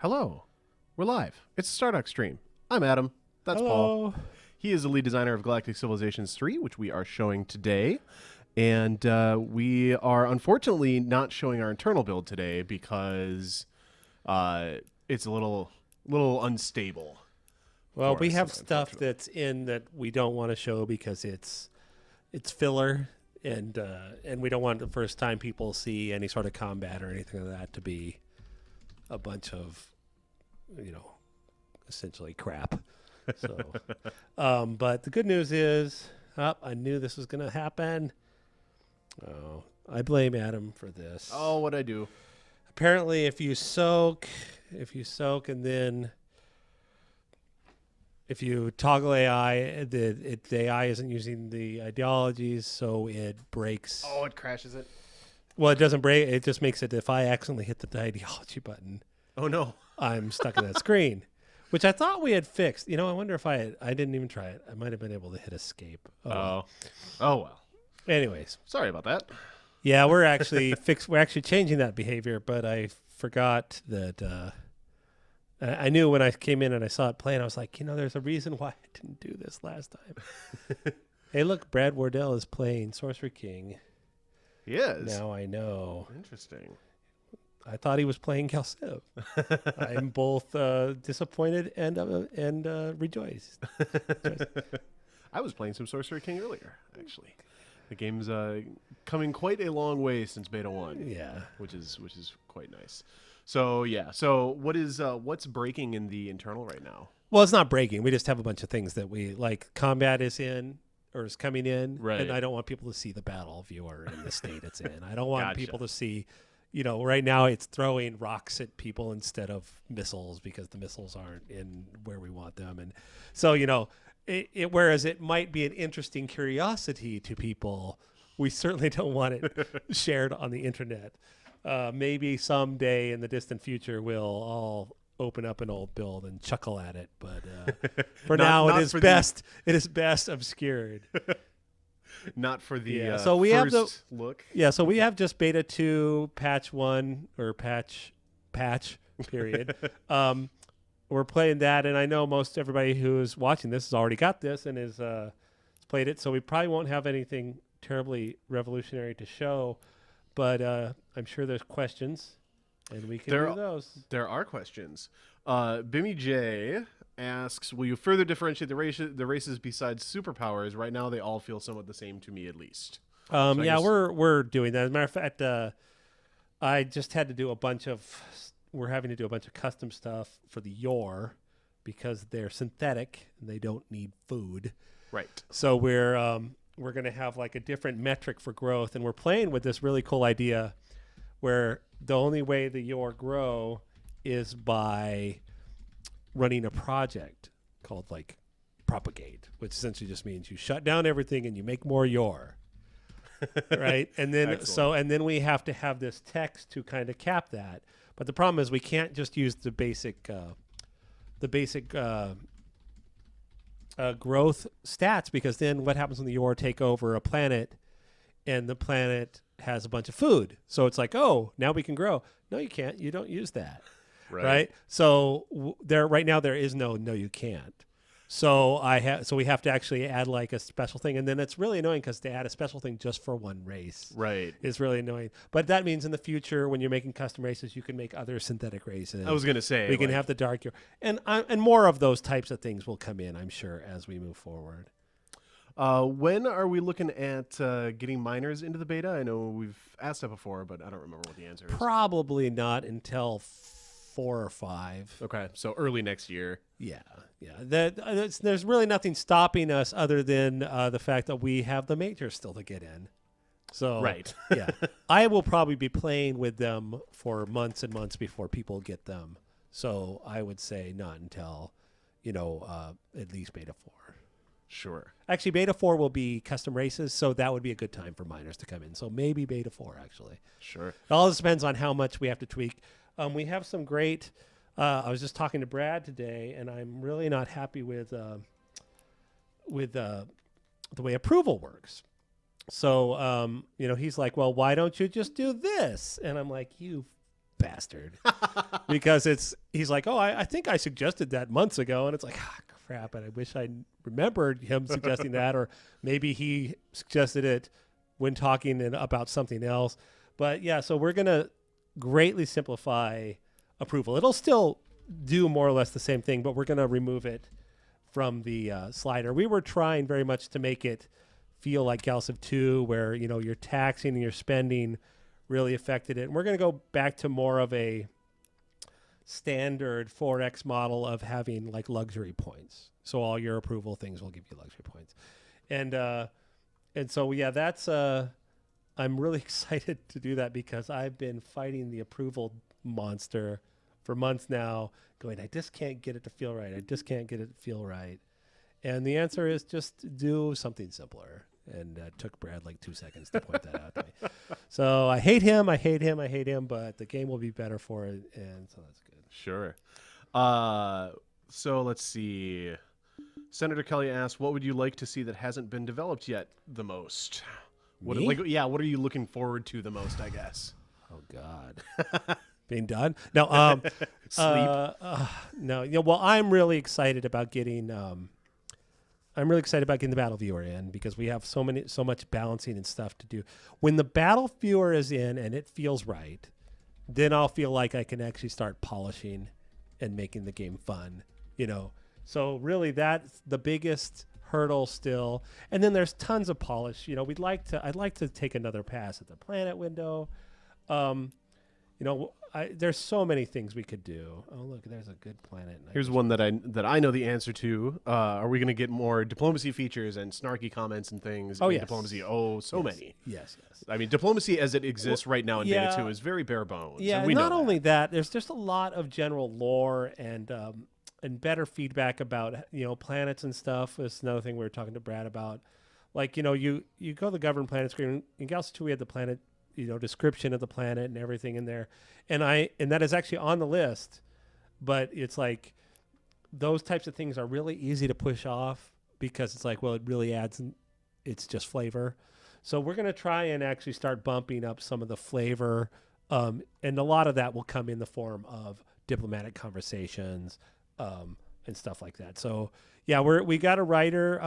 Hello. We're live. It's a Stardock stream. I'm Adam. That's Paul. Hello. He is the lead designer of Galactic Civilizations 3, which we are showing today. And we are unfortunately not showing our internal build today because it's a little unstable. Well, for we us, have stuff unfortunately. that's in that we don't want to show because it's filler, and we don't want the first time people see any sort of combat or anything like that to be a bunch of, essentially crap. So, but the good news is, I knew this was going to happen. Oh, I blame Adam for this. Oh, what'd I do? Apparently, if you soak, and then if you toggle AI, the AI isn't using the ideologies, so it breaks. Oh, it crashes it. Well, it doesn't break. It just makes it if I accidentally hit the ideology button, Oh, no. I'm stuck in that screen, which I thought we had fixed. I wonder if I didn't even try it. I might have been able to hit escape. Oh, well. Anyways, Sorry about that. yeah, we're actually We're actually changing that behavior, but I forgot that. I knew when I came in and I saw it playing, I was like, there's a reason why I didn't do this last time. Hey, look, Brad Wardell is playing Sorcerer King. He is. Now I know. Interesting. I thought he was playing Calciv. I'm both disappointed and rejoiced. I was playing some Sorcerer King earlier, actually. The game's coming quite a long way since Beta 1. Yeah. Which is quite nice. So, yeah. So, what's breaking in the internal right now? Well, it's not breaking. We just have a bunch of things that we like. Combat is in or is coming in, Right. and I don't want people to see the battle viewer in the state it's in. I don't want Gotcha. people to see. Right now it's throwing rocks at people instead of missiles because the missiles aren't in where we want them, and so whereas it might be an interesting curiosity to people, we certainly don't want it shared on the internet. Maybe someday in the distant future we'll all open up an old build and chuckle at it, but for now it is best obscured. Not for the so we first have look. Yeah, so we have just beta 2 patch 1 or patch period. We're playing that, and I know most everybody who's watching this has already got this and is played it, so we probably won't have anything terribly revolutionary to show, but I'm sure there's questions, and we can do those. There are questions. Bimmy J asks, will you further differentiate the races besides superpowers? Right now, they all feel somewhat the same to me, at least. We're doing that. As a matter of fact, I just had to do we're having to do a bunch of custom stuff for the Yor because they're synthetic and they don't need food. Right. So we're going to have like a different metric for growth, and we're playing with this really cool idea where the only way the Yor grow is by running a project called like propagate, which essentially just means you shut down everything and you make more Yor. Right. And then we have to have this text to kind of cap that. But the problem is we can't just use the basic growth stats, because then what happens when the Yor take over a planet and the planet has a bunch of food? So it's like, oh, now we can grow. No, you can't. You don't use that. Right. So right now there is no you can't. So we have to actually add like a special thing, and then it's really annoying because to add a special thing just for one race, right, is really annoying. But that means in the future when you're making custom races, you can make other synthetic races. I was gonna say we can have the dark Yor, and more of those types of things will come in, I'm sure, as we move forward. When are we looking at getting miners into the beta? I know we've asked that before, but I don't remember what the answer is. Probably not until 4 or 5. Okay, so early next year. Yeah. There's really nothing stopping us other than the fact that we have the majors still to get in. So right. Yeah, I will probably be playing with them for months and months before people get them. So I would say not until, at least beta 4. Sure. Actually, beta 4 will be custom races, so that would be a good time for miners to come in. So maybe beta 4, actually. Sure. It all depends on how much we have to tweak. We have some great. I was just talking to Brad today, and I'm really not happy with the way approval works. So, he's like, well, why don't you just do this? And I'm like, you bastard. Because he's like, oh, I think I suggested that months ago. And it's like, crap. And I wish I remembered him suggesting that, or maybe he suggested it when talking about something else. But yeah, so we're going to greatly simplify approval. It'll still do more or less the same thing, but we're going to remove it from the slider. We were trying very much to make it feel like Galciv 2, where, your taxing and your spending really affected it. And we're going to go back to more of a standard 4X model of having like luxury points. So all your approval things will give you luxury points. And so, yeah, that's, I'm really excited to do that because I've been fighting the approval monster for months now, going, I just can't get it to feel right. I just can't get it to feel right. And the answer is just do something simpler. And it took Brad like 2 seconds to point that out to me. So I hate him, but the game will be better for it. And so that's good. Sure. So let's see. Senator Kelly asked, what would you like to see that hasn't been developed yet the most? What are you looking forward to the most, I guess? Oh, God. Being done? No. Sleep. No. Well, I'm really excited about getting the battle viewer in because we have so much balancing and stuff to do. When the battle viewer is in and it feels right, then I'll feel like I can actually start polishing and making the game fun, So really that's the biggest hurdle still. And then there's tons of polish. I'd like to take another pass at the planet window. There's so many things we could do. Oh, look, there's a good planet. Here's one that I know the answer to. Are we going to get more diplomacy features and snarky comments and things in diplomacy? Oh, so many. Yes. I mean, diplomacy as it exists right now in Beta 2 is very bare bones. Yeah, and we not know only that, there's just a lot of general lore and better feedback about, planets and stuff. That's another thing we were talking to Brad about. Like, you go to the governed planet screen. In Galaxy 2, we had the planet, description of the planet and everything in there. And that is actually on the list, but it's like those types of things are really easy to push off because it's like, well, it really adds, it's just flavor. So we're going to try and actually start bumping up some of the flavor. And a lot of that will come in the form of diplomatic conversations and stuff like that. So yeah, we got a writer,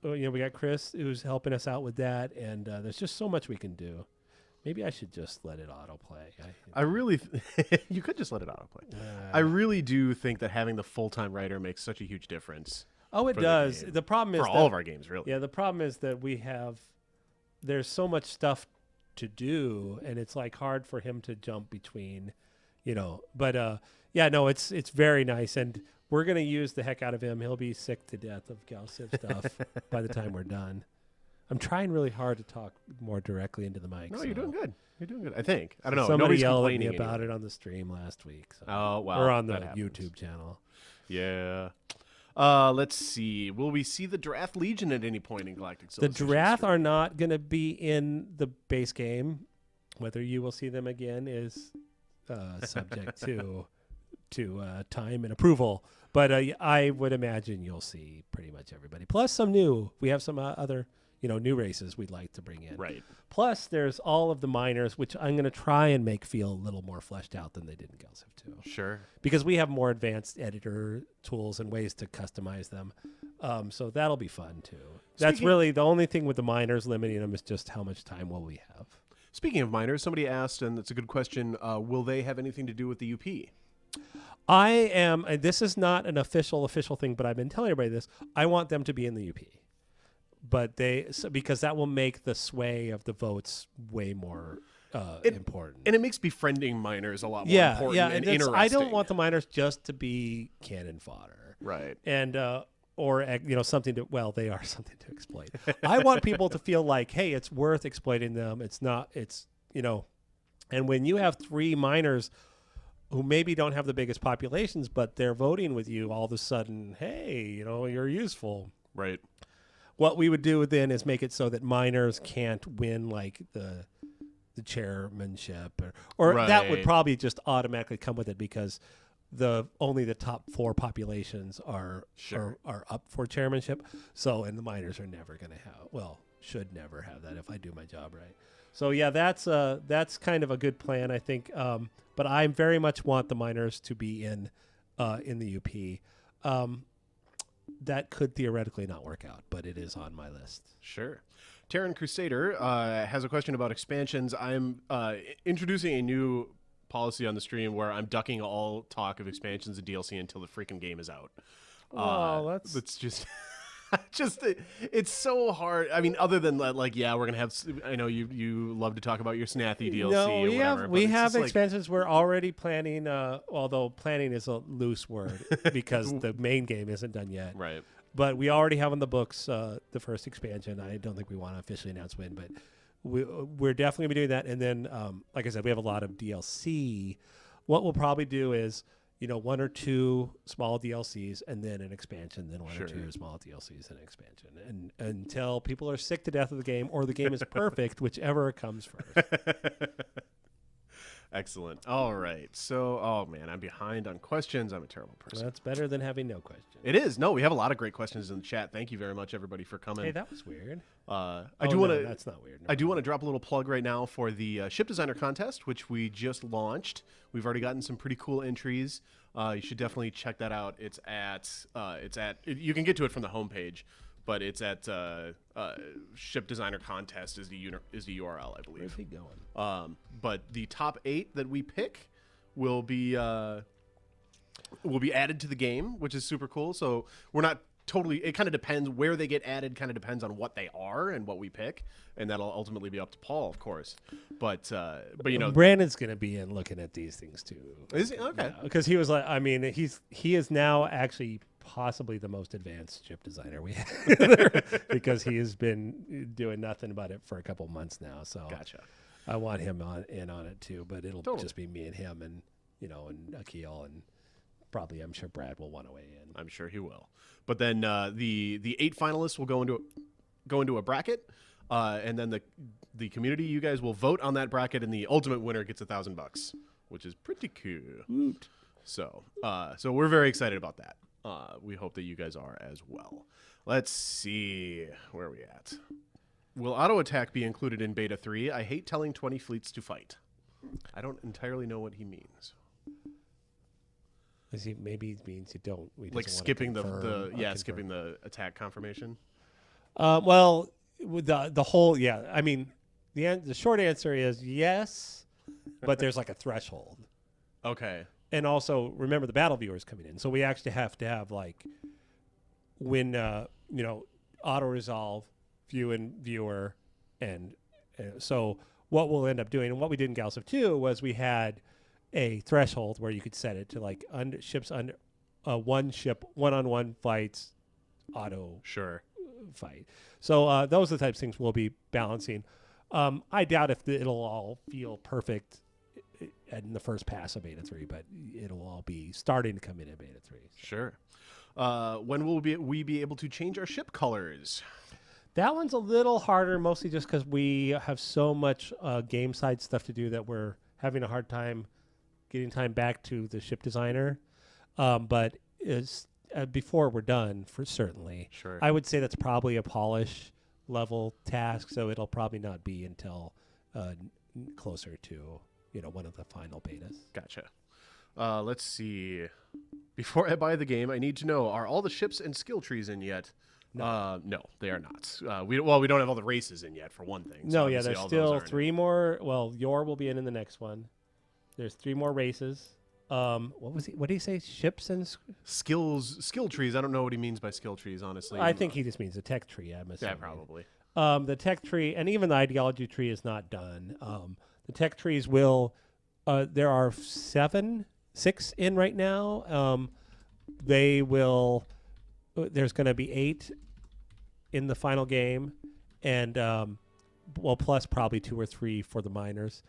we got Chris who's helping us out with that. And there's just so much we can do. Maybe I should just let it autoplay. I really, you could just let it autoplay. I really do think that having the full-time writer makes such a huge difference. Oh, it does. The problem is for all of our games, really. Yeah, the problem is that there's so much stuff to do, and it's like hard for him to jump between, But it's very nice, and we're gonna use the heck out of him. He'll be sick to death of Galciv stuff by the time we're done. I'm trying really hard to talk more directly into the mic. No, you're doing good. You're doing good. I think. I don't know. Somebody Nobody's yelled at me complaining about it on the stream last week. So. Oh, well. Or on the YouTube channel. Yeah. Let's see. Will we see the Draft Legion at any point in Galactic Civilization? The Draft are not going to be in the base game. Whether you will see them again is subject to time and approval. But I would imagine you'll see pretty much everybody. Plus some new. We have some other... new races we'd like to bring in. Right. Plus, there's all of the miners, which I'm going to try and make feel a little more fleshed out than they did in Galciv 2. Sure. Because we have more advanced editor tools and ways to customize them. So that'll be fun, too. That's really the only thing with the miners limiting them is just how much time will we have. Speaking of miners, somebody asked, and it's a good question, will they have anything to do with the UP? This is not an official thing, but I've been telling everybody this. I want them to be in the UP. But because that will make the sway of the votes way more important. And it makes befriending miners a lot more important and interesting. I don't want the miners just to be cannon fodder. Right. And, or, something to, well, they are something to exploit. I want people to feel like, hey, it's worth exploiting them. And when you have 3 miners who maybe don't have the biggest populations, but they're voting with you all of a sudden, hey, you're useful. Right. What we would do then is make it so that miners can't win like the chairmanship or right. That would probably just automatically come with it because only the top 4 populations are up for chairmanship. So, and the miners are never going to should never have that if I do my job right. So yeah, that's kind of a good plan, I think. But I very much want the miners to be in the UP. That could theoretically not work out, but it is on my list. Sure. Terran Crusader has a question about expansions. I'm introducing a new policy on the stream where I'm ducking all talk of expansions and DLC until the freaking game is out. That's just it's so hard. I mean, other than like, yeah, we're gonna have. I know you love to talk about your Snathy DLC. No, or whatever, we have like, expansions. We're already planning. Although planning is a loose word because the main game isn't done yet. right. But we already have on the books the first expansion. I don't think we want to officially announce when, but we're definitely gonna be doing that. And then, like I said, we have a lot of DLC. What we'll probably do is, one or two small DLCs and then an expansion, then one or two small DLCs and an expansion. And until people are sick to death of the game or the game is perfect, whichever comes first. Excellent. All right. So, oh man, I'm behind on questions. I'm a terrible person. That's better than having no questions. It is. No, we have a lot of great questions in the chat. Thank you very much, everybody, for coming. Hey, that was weird. I do want to. That's not weird. No. I do want to drop a little plug right now for the Ship Designer Contest, which we just launched. We've already gotten some pretty cool entries. You should definitely check that out. It's at. You can get to it from the homepage, but it's at Ship Designer Contest is the URL, I believe. Where's he going? But the top 8 that we pick will be added to the game, which is super cool. So we're not totally. It kind of depends where they get added. Kind of depends on what they are and what we pick, and that'll ultimately be up to Paul, of course. But Brandon's gonna be in looking at these things too. Is he? Okay. Because he was like, I mean, he is now actually possibly the most advanced chip designer we have because he has been doing nothing about it for a couple months now. So gotcha. I want him in on it too, but it'll Totally. just be me and him and and Akil and probably I'm sure Brad will want to weigh in. I'm sure he will. But then the 8 finalists will go into a bracket, and then the community, you guys will vote on that bracket, and the ultimate winner gets $1,000, which is pretty cool. Woot. So we're very excited about that. We hope that you guys are as well. Let's see, where are we at? Will auto attack be included in beta 3? I hate telling 20 fleets to fight. I don't entirely know what he means. Maybe it means you don't. Like skipping skipping the attack confirmation. Well, with the whole I mean, the short answer is yes, but there's like a threshold. Okay. And also remember the battle viewers coming in, so we actually have to have like when auto resolve, viewer, and so what we'll end up doing and what we did in Galactic 2 was we had a threshold where you could set it to like ships under one-on-one fights, auto fight. So those are the types of things we'll be balancing. I doubt if it'll all feel perfect in the first pass of beta 3, but it'll all be starting to come in beta 3. So. Sure. When will we be able to change our ship colors? That one's a little harder, mostly just because we have so much game side stuff to do that we're having a hard time getting time back to the ship designer. But before we're done, for certainly, sure. I would say that's probably a polish level task, so it'll probably not be until closer to one of the final betas. Gotcha. Let's see. Before I buy the game, I need to know: are all the ships and skill trees in yet? No, they are not. We don't have all the races in yet, for one thing. No, so there's still 3 more. Well, Yor will be in the next one. There's 3 more races. What did he say? Ships and skill trees. I don't know what he means by skill trees, honestly. I think he just means a tech tree. I'm assuming. Yeah, probably. The tech tree and even the ideology tree is not done. The tech trees will. There are 6 in right now. They will. There's going to be 8 in the final game, and plus probably 2 or 3 for the miners.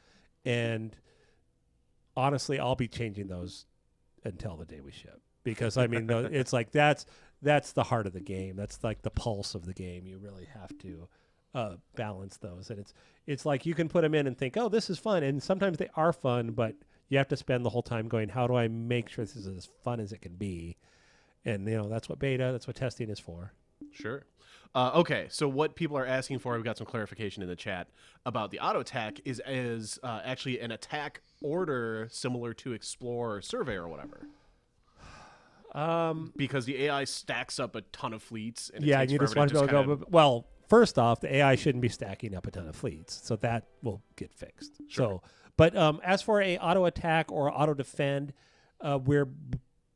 And honestly, I'll be changing those until the day we ship, because I mean, it's like that's the heart of the game. That's like the pulse of the game. You really have to balance those, and it's like you can put them in and think, oh, this is fun, and sometimes they are fun, but you have to spend the whole time going, how do I make sure this is as fun as it can be? And that's what testing is for. Sure. Okay, so what people are asking for, we've got some clarification in the chat about the auto attack is actually an attack order similar to explore or survey or whatever. Because the AI stacks up a ton of fleets, and it takes you forever just want to go. Well, first off, the AI shouldn't be stacking up a ton of fleets, so that will get fixed. Sure. So, but as for a auto attack or auto defend, we're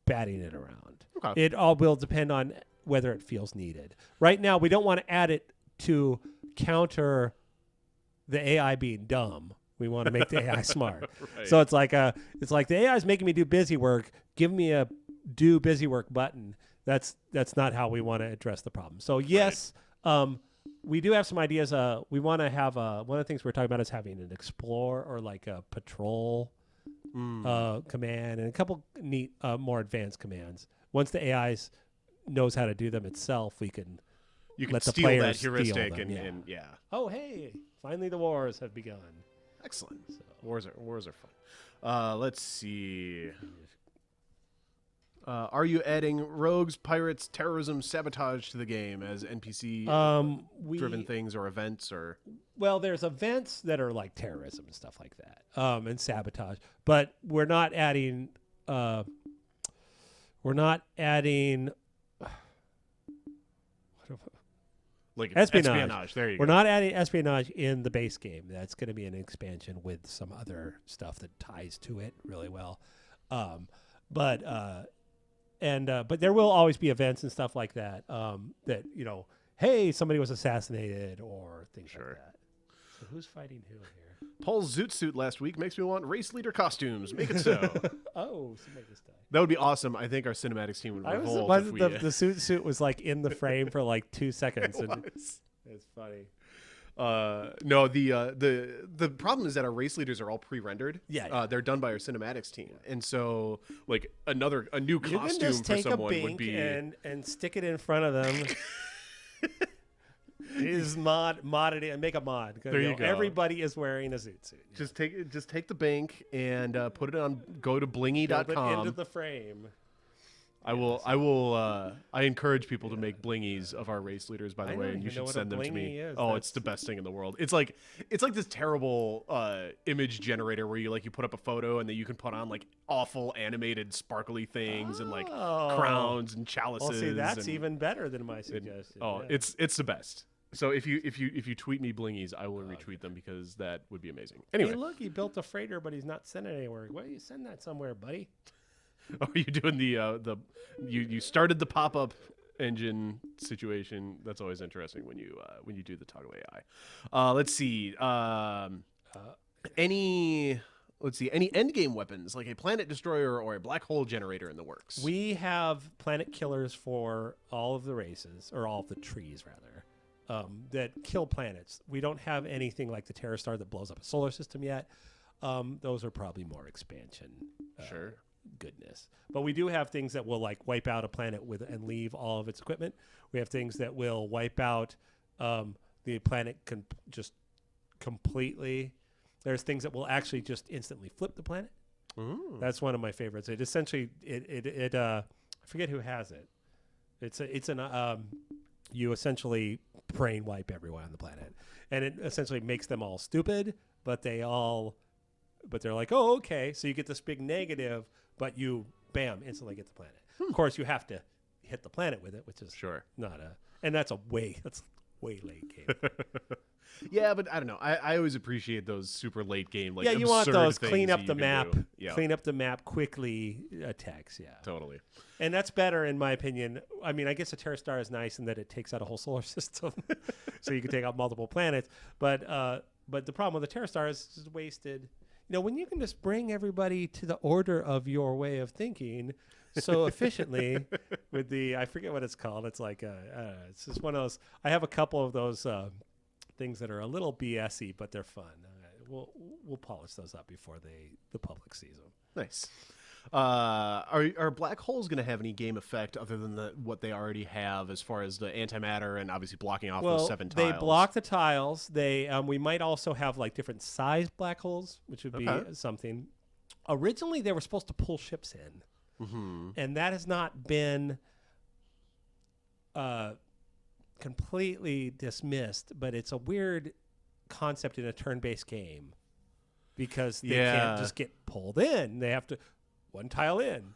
batting it around. Okay. It all will depend on whether it feels needed. Right now, we don't want to add it to counter the AI being dumb. We want to make the AI smart. Right. So it's like the AI is making me do busy work. Give me a do busy work button. That's not how we want to address the problem. So yes, we do have some ideas. We want to have one of the things we're talking about is having an explore or like a patrol command and a couple neat more advanced commands. Once the AI knows how to do them itself, you can let the steal players that heuristic steal them, and yeah. Oh hey, finally the wars have begun. Excellent. So. Wars are fun. Let's see. Are you adding rogues, pirates, terrorism, sabotage to the game as NPC driven things or events or? Well, there's events that are like terrorism and stuff like that, and sabotage. But we're not adding. Like espionage. There you go. We're not adding espionage in the base game. That's going to be an expansion with some other stuff that ties to it really well. But there will always be events and stuff like that. That hey, somebody was assassinated or things like that. So who's fighting who here? Paul's zoot suit last week makes me want race leader costumes. Make it so. Oh, so make this die. That would be awesome. I think our cinematics team would revolt. The suit was like in the frame for like 2 seconds. It's funny. No, the problem is that our race leaders are all pre-rendered. Yeah. They're done by our cinematics team, and so like a new costume you can just for take someone a would be and stick it in front of them. Is mod it and make a mod. There you go. Everybody is wearing a zoot suit. Yeah. Just take the bank and put it on. Go to blingy.com. Build it into the frame. I encourage people to make blingies of our race leaders, by the way, and you should send them to me. It's the best thing in the world. It's like this terrible image generator where you put up a photo and then you can put on like awful animated sparkly things and like crowns and chalices. Well, see, that's even better than my suggestion. It's the best. So if you tweet me blingies, I will retweet them because that would be amazing. Anyway, hey, look, he built a freighter, but he's not sending it anywhere. Why do you send that somewhere, buddy? Oh, you doing you started the pop-up engine situation. That's always interesting when you do the toggle AI. Let's see. Any end game weapons like a planet destroyer or a black hole generator in the works? We have planet killers for all of the races, or all of the trees rather, that kill planets. We don't have anything like the Terra Star that blows up a solar system yet. Those are probably more expansion. Sure. Goodness, but we do have things that will like wipe out a planet and leave all of its equipment. We have things that will wipe out the planet just completely. There's things that will actually just instantly flip the planet. Ooh. That's one of my favorites. It essentially I forget who has it. You essentially brain wipe everyone on the planet, and it essentially makes them all stupid, but they're like, oh, okay. So you get this big negative, but you, bam, instantly get the planet. Of course, you have to hit the planet with it, which is not and that's way late game. Yeah, but I don't know. I always appreciate those super late game, like you want those clean up the map quickly attacks. Yeah, totally. And that's better in my opinion. I mean, I guess a Terra Star is nice in that it takes out a whole solar system, so you can take out multiple planets. But the problem with the Terra Star is it's wasted. When you can just bring everybody to the order of your way of thinking so efficiently with I forget what it's called. It's like, it's just one of those. I have a couple of those things that are a little BS-y, but they're fun. We'll polish those up before the public sees them. Nice. Are black holes going to have any game effect other than what they already have as far as the antimatter and obviously blocking off those 7 tiles? They block the tiles. We might also have like different size black holes, which would be something. Originally, they were supposed to pull ships in, and that has not been completely dismissed, but it's a weird concept in a turn-based game because they can't just get pulled in. They have to one tile in,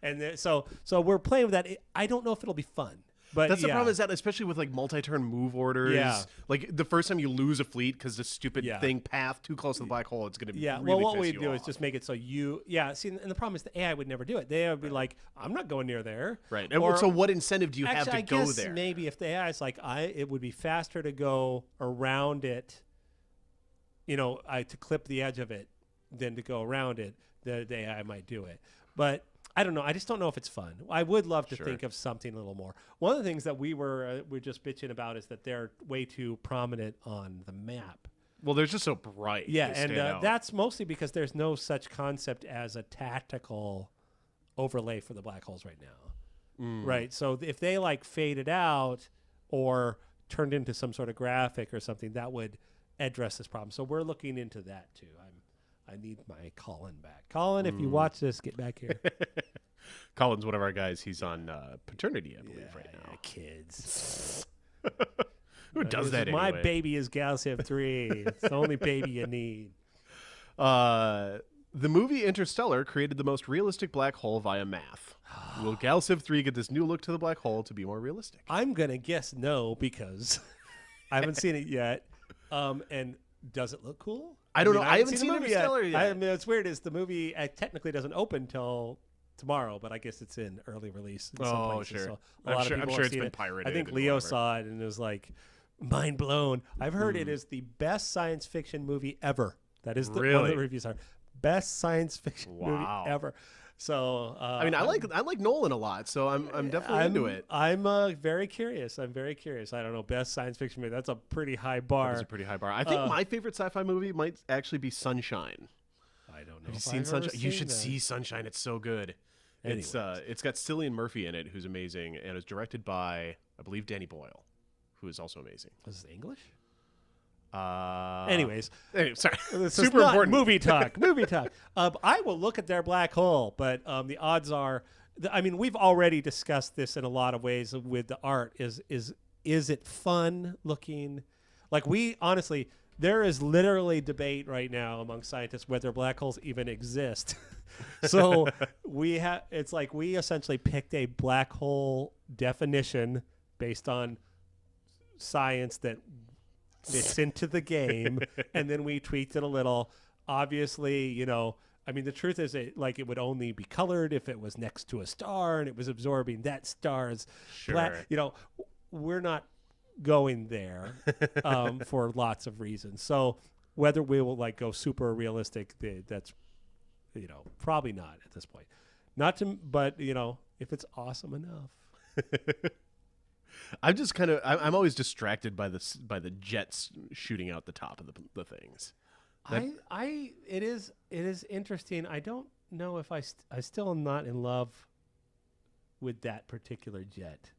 and so we're playing with that. I don't know if it'll be fun. But that's the problem, is that especially with like multi-turn move orders, like the first time you lose a fleet because the stupid thing path too close to the black hole, it's going to really well, what we piss do you is off. just make it so see, and the problem is the AI would never do it. They would be like, I'm not going near there. Right. Or, so what incentive do you have to I go guess there? Maybe if the AI is like, it would be faster to go around it, to clip the edge of it than to go around it, the AI might do it. But I don't know. I just don't know if it's fun. I would love to think of something a little more. One of the things that we're just bitching about is that they're way too prominent on the map. Well, they're just so bright. Yeah, and that's mostly because there's no such concept as a tactical overlay for the black holes right now. Right? So if they like faded out or turned into some sort of graphic or something, that would address this problem. So we're looking into that too. I need my Colin back. Colin, if you watch this, get back here. Colin's one of our guys. He's on paternity, I believe, right now. Kids. Who does that anyway? My baby is Galactic 3. It's the only baby you need. The movie Interstellar created the most realistic black hole via math. Will Galactic 3 get this new look to the black hole to be more realistic? I'm going to guess no because I haven't seen it yet. And does it look cool? I don't know. I haven't seen seen Interstellar yet. I mean, it's weird. Is the movie technically doesn't open till tomorrow, but I guess it's in early release. In some places, sure. So a lot of people I'm sure have it's seen been it. pirated. I think and Leo whatever. saw it and it was like mind blown. I've heard it is the best science fiction movie ever. That is one of the reviews are best science fiction movie ever. So I mean, I like Nolan a lot, so I'm definitely into it. I'm very curious. I don't know, best science fiction movie. That's a pretty high bar. That's a pretty high bar. I think my favorite sci-fi movie might actually be Sunshine. I don't know. Have you seen Sunshine? You should see Sunshine. It's so good. It's got Cillian Murphy in it, who's amazing, and it's directed by, I believe, Danny Boyle, who is also amazing. Is this English? Anyway, sorry. Super important. Movie talk. I will look at their black hole, but the odds are, I mean, we've already discussed this in a lot of ways with the art. Is it fun looking? Like honestly, there is literally debate right now among scientists whether black holes even exist. So it's like we essentially picked a black hole definition based on science that fits into the game, and then we tweaked it a little. Obviously, I mean, the truth is it would only be colored if it was next to a star and it was absorbing that star's black. We're not going there for lots of reasons. So whether we will go super realistic, that's probably not at this point. But if it's awesome enough. I'm just I'm always distracted by the jets shooting out the top of the things. It is interesting. I don't know if I still am not in love with that particular jet.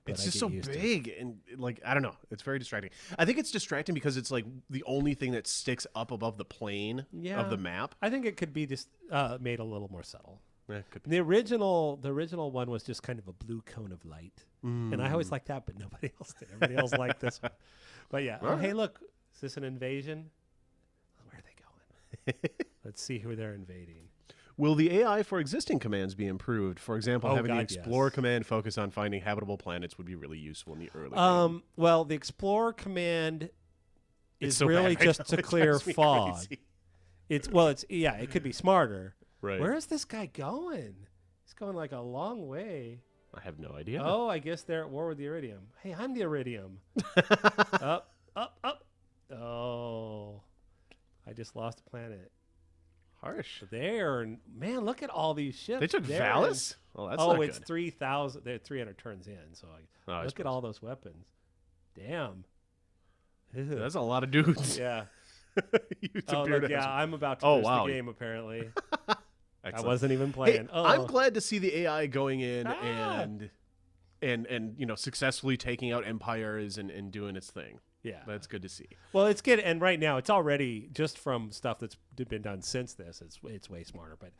It's just so big and I don't know. It's very distracting. I think it's distracting because it's the only thing that sticks up above the plane of the map. I think it could be just made a little more subtle. Yeah, could be. The original one was just kind of a blue cone of light, and I always liked that, but nobody else did. Everybody else liked this one. But yeah, hey, look, is this an invasion? Where are they going? Let's see who they're invading. Will the AI for existing commands be improved? For example, having the Explore command focus on finding habitable planets would be really usable in the early game. Well, the Explore command is so really bad, just to clear fog. Crazy. It could be smarter. Right. Where is this guy going? He's going a long way. I have no idea. Oh, I guess they're at war with the Iridium. Hey, I'm the Iridium. Up. Oh, I just lost a planet. Harsh. Man, look at all these ships. They took Valis? Oh, that's not it's good. 3,000. They're 300 turns in. So look at all those weapons. Damn. That's a lot of dudes. Yeah. Look, I'm about to lose the game, apparently. I wasn't even playing. Hey, I'm glad to see the AI going in and successfully taking out empires and doing its thing. Yeah. That's good to see. Well, it's good. And right now, it's already, just from stuff that's been done since this, it's way smarter. But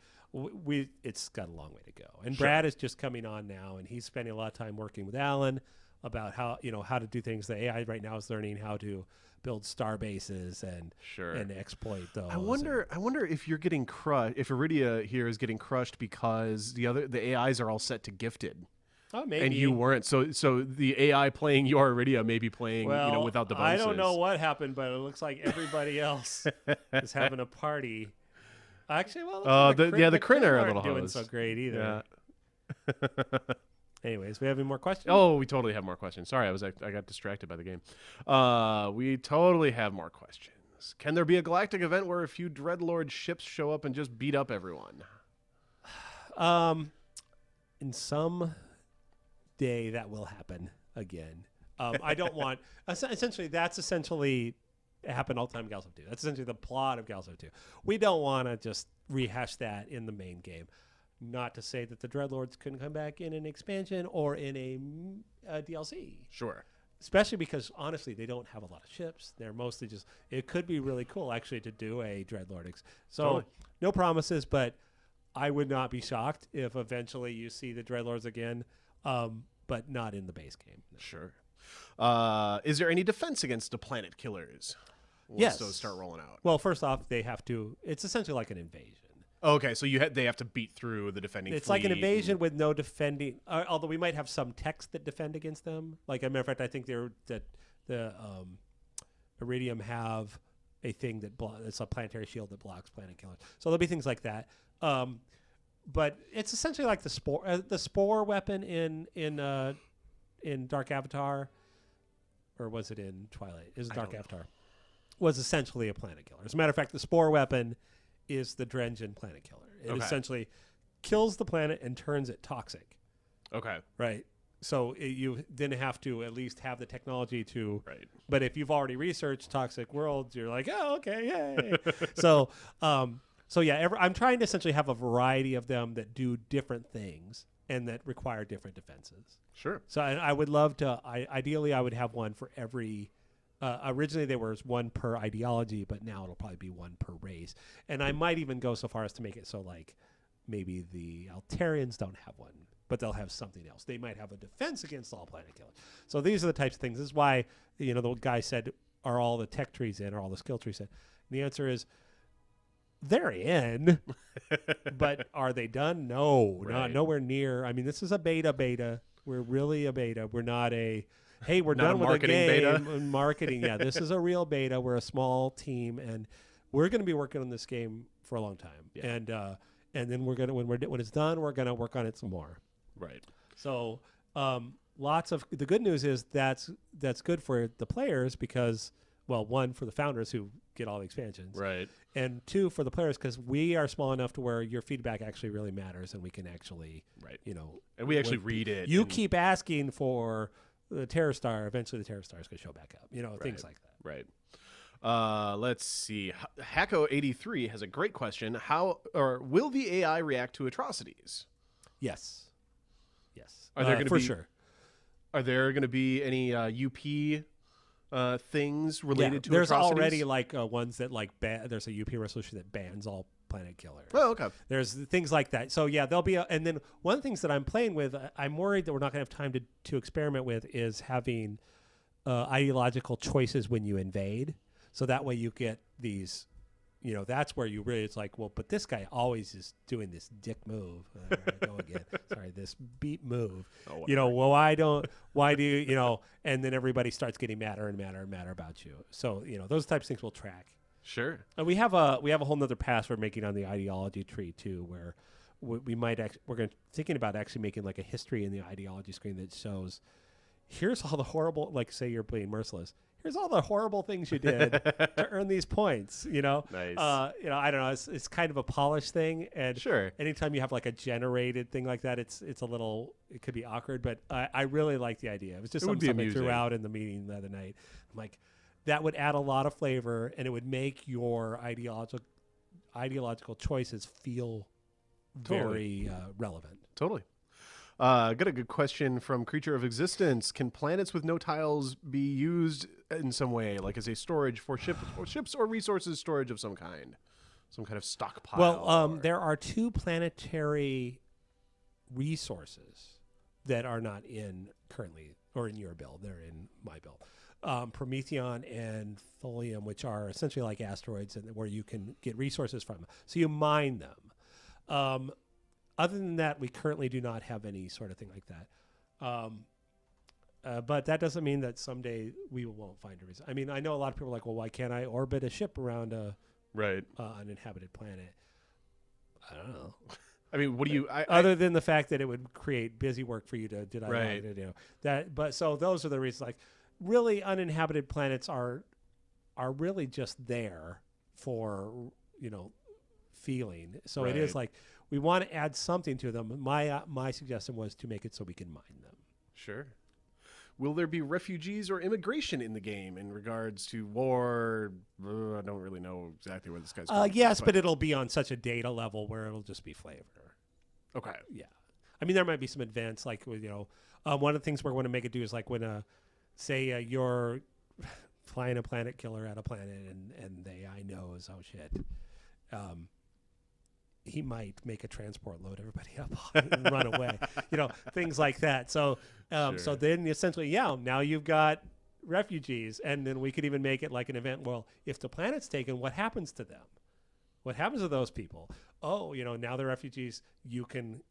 it's got a long way to go. And Brad is just coming on now, and he's spending a lot of time working with Alan about how how to do things. The AI right now is learning how to build star bases and exploit those. I wonder if you're getting crushed. If Iridia here is getting crushed because the AIs are all set to gifted. Oh, maybe. And you weren't. So the AI playing your Iridia may be playing without the bonuses. I don't know what happened, but it looks like everybody else is having a party. Actually, well, the Kryn are a little doing so great either. Yeah. Anyways, we have any more questions? Oh, we totally have more questions. Sorry, I got distracted by the game. We totally have more questions. Can there be a galactic event where a few Dreadlord ships show up and just beat up everyone? In some day that will happen again. I don't want essentially it happened all the time in Galactic 2. That's essentially the plot of Galactic 2. We don't want to just rehash that in the main game. Not to say that the Dreadlords couldn't come back in an expansion or in a DLC. Sure. Especially because, honestly, they don't have a lot of ships. They're mostly just... It could be really cool, actually, to do a Dreadlord. So, no promises, but I would not be shocked if eventually you see the Dreadlords again, but not in the base game. No. Sure. Is there any defense against the planet killers? Yes. Those start rolling out. Well, first off, they have to... It's essentially like an invasion. Okay, so they have to beat through the defending It's fleet like an invasion with no defending. Although we might have some text that defend against them. Like, as a matter of fact, I think the Iridium have a thing it's a planetary shield that blocks planet killers. So there'll be things like that. But it's essentially like the spore weapon in Dark Avatar, or was it in Twilight? It was Dark Avatar. Was essentially a planet killer. As a matter of fact, the spore weapon is the Drengen planet killer. It essentially kills the planet and turns it toxic. Okay. Right. So you then have to at least have the technology to. Right. But if you've already researched toxic worlds, you're like, oh, okay, yay. So yeah, I'm trying to essentially have a variety of them that do different things and that require different defenses. Sure. So I would love to. Ideally, I would have one for every. Originally, there was one per ideology, but now it'll probably be one per race. And I might even go so far as to make it so, like, maybe the Altarians don't have one, but they'll have something else. They might have a defense against all planet killers. So these are the types of things. This is why, the guy said, are all the tech trees in, or all the skill trees in? And the answer is, they're in, but are they done? No, not nowhere near. I mean, this is a beta. We're really a beta. We're not a... Hey, we're done with the game. Beta. Marketing, yeah. This is a real beta. We're a small team, and we're going to be working on this game for a long time. Yeah. And then we're going to when it's done, we're going to work on it some more. Right. So, lots of the good news is that's good for the players because, well, one for the founders who get all the expansions, right, and two for the players because we are small enough to where your feedback actually really matters, and we can actually, and we actually read it. You keep asking for the Terror Star, eventually the Terror Star is going to show back up. Things like that. Right. Let's see. Hacko83 has a great question. Will the AI react to atrocities? Yes. Are there going to for be sure? Are there going to be any UP things related to there's atrocities? There's already ones that there's a UP resolution that bans all planet killers. Oh, okay. There's things like that. So yeah, there'll be and then one of the things that I'm playing with, I'm worried that we're not going to have time to experiment with is having ideological choices when you invade. So that way you get these, that's where you really, it's like, well, but this guy always is doing this dick move. There I go again. Sorry, this beat move. Oh, why do you, and then everybody starts getting madder and madder and madder about you. So, those types of things we'll track. Sure. And we have a whole nother pass we're making on the ideology tree too, where we're thinking about actually making like a history in the ideology screen that shows here's all the horrible, like say you're being merciless. Here's all the horrible things you did to earn these points. Nice. I don't know. It's kind of a polished thing, and sure. Anytime you have like a generated thing like that, it could be awkward. But I really like the idea. It was just something I threw out in the meeting the other night. I'm like, that would add a lot of flavor, and it would make your ideological choices feel very relevant. Totally. Got a good question from Creature of Existence. Can planets with no tiles be used in some way, like as a storage for ships or resources storage of some kind of stockpile? Well, there are 2 planetary resources that are not in currently or in your build. They're in my build. Prometheon and Tholium, which are essentially like asteroids, and where you can get resources from them. So you mine them. Other than that, we currently do not have any sort of thing like that. But that doesn't mean that someday we won't find a reason. I mean, I know a lot of people are like, well, why can't I orbit a ship around a uninhabited planet? I don't know. I mean, what do you? Other than the fact that it would create busy work for you to Right. that. But so those are the reasons. Like, really, uninhabited planets are really just there for feeling. So it is Right. like we want to add something to them. My suggestion was to make it so we can mine them. Sure. Will there be refugees or immigration in the game in regards to war? I don't really know exactly where this guy's going. Yes, but it'll be on such a data level where it'll just be flavor. Okay. Yeah. I mean, there might be some advanced, like, one of the things we're going to make it do is like when, say, you're flying a planet killer at a planet and the AI knows, oh, shit. He might make a transport, load everybody up and run away, things like that. So, Sure. So then essentially, now you've got refugees, and then we could even make it like an event. Well, if the planet's taken, what happens to them? What happens to those people? Oh, now they're refugees. You can,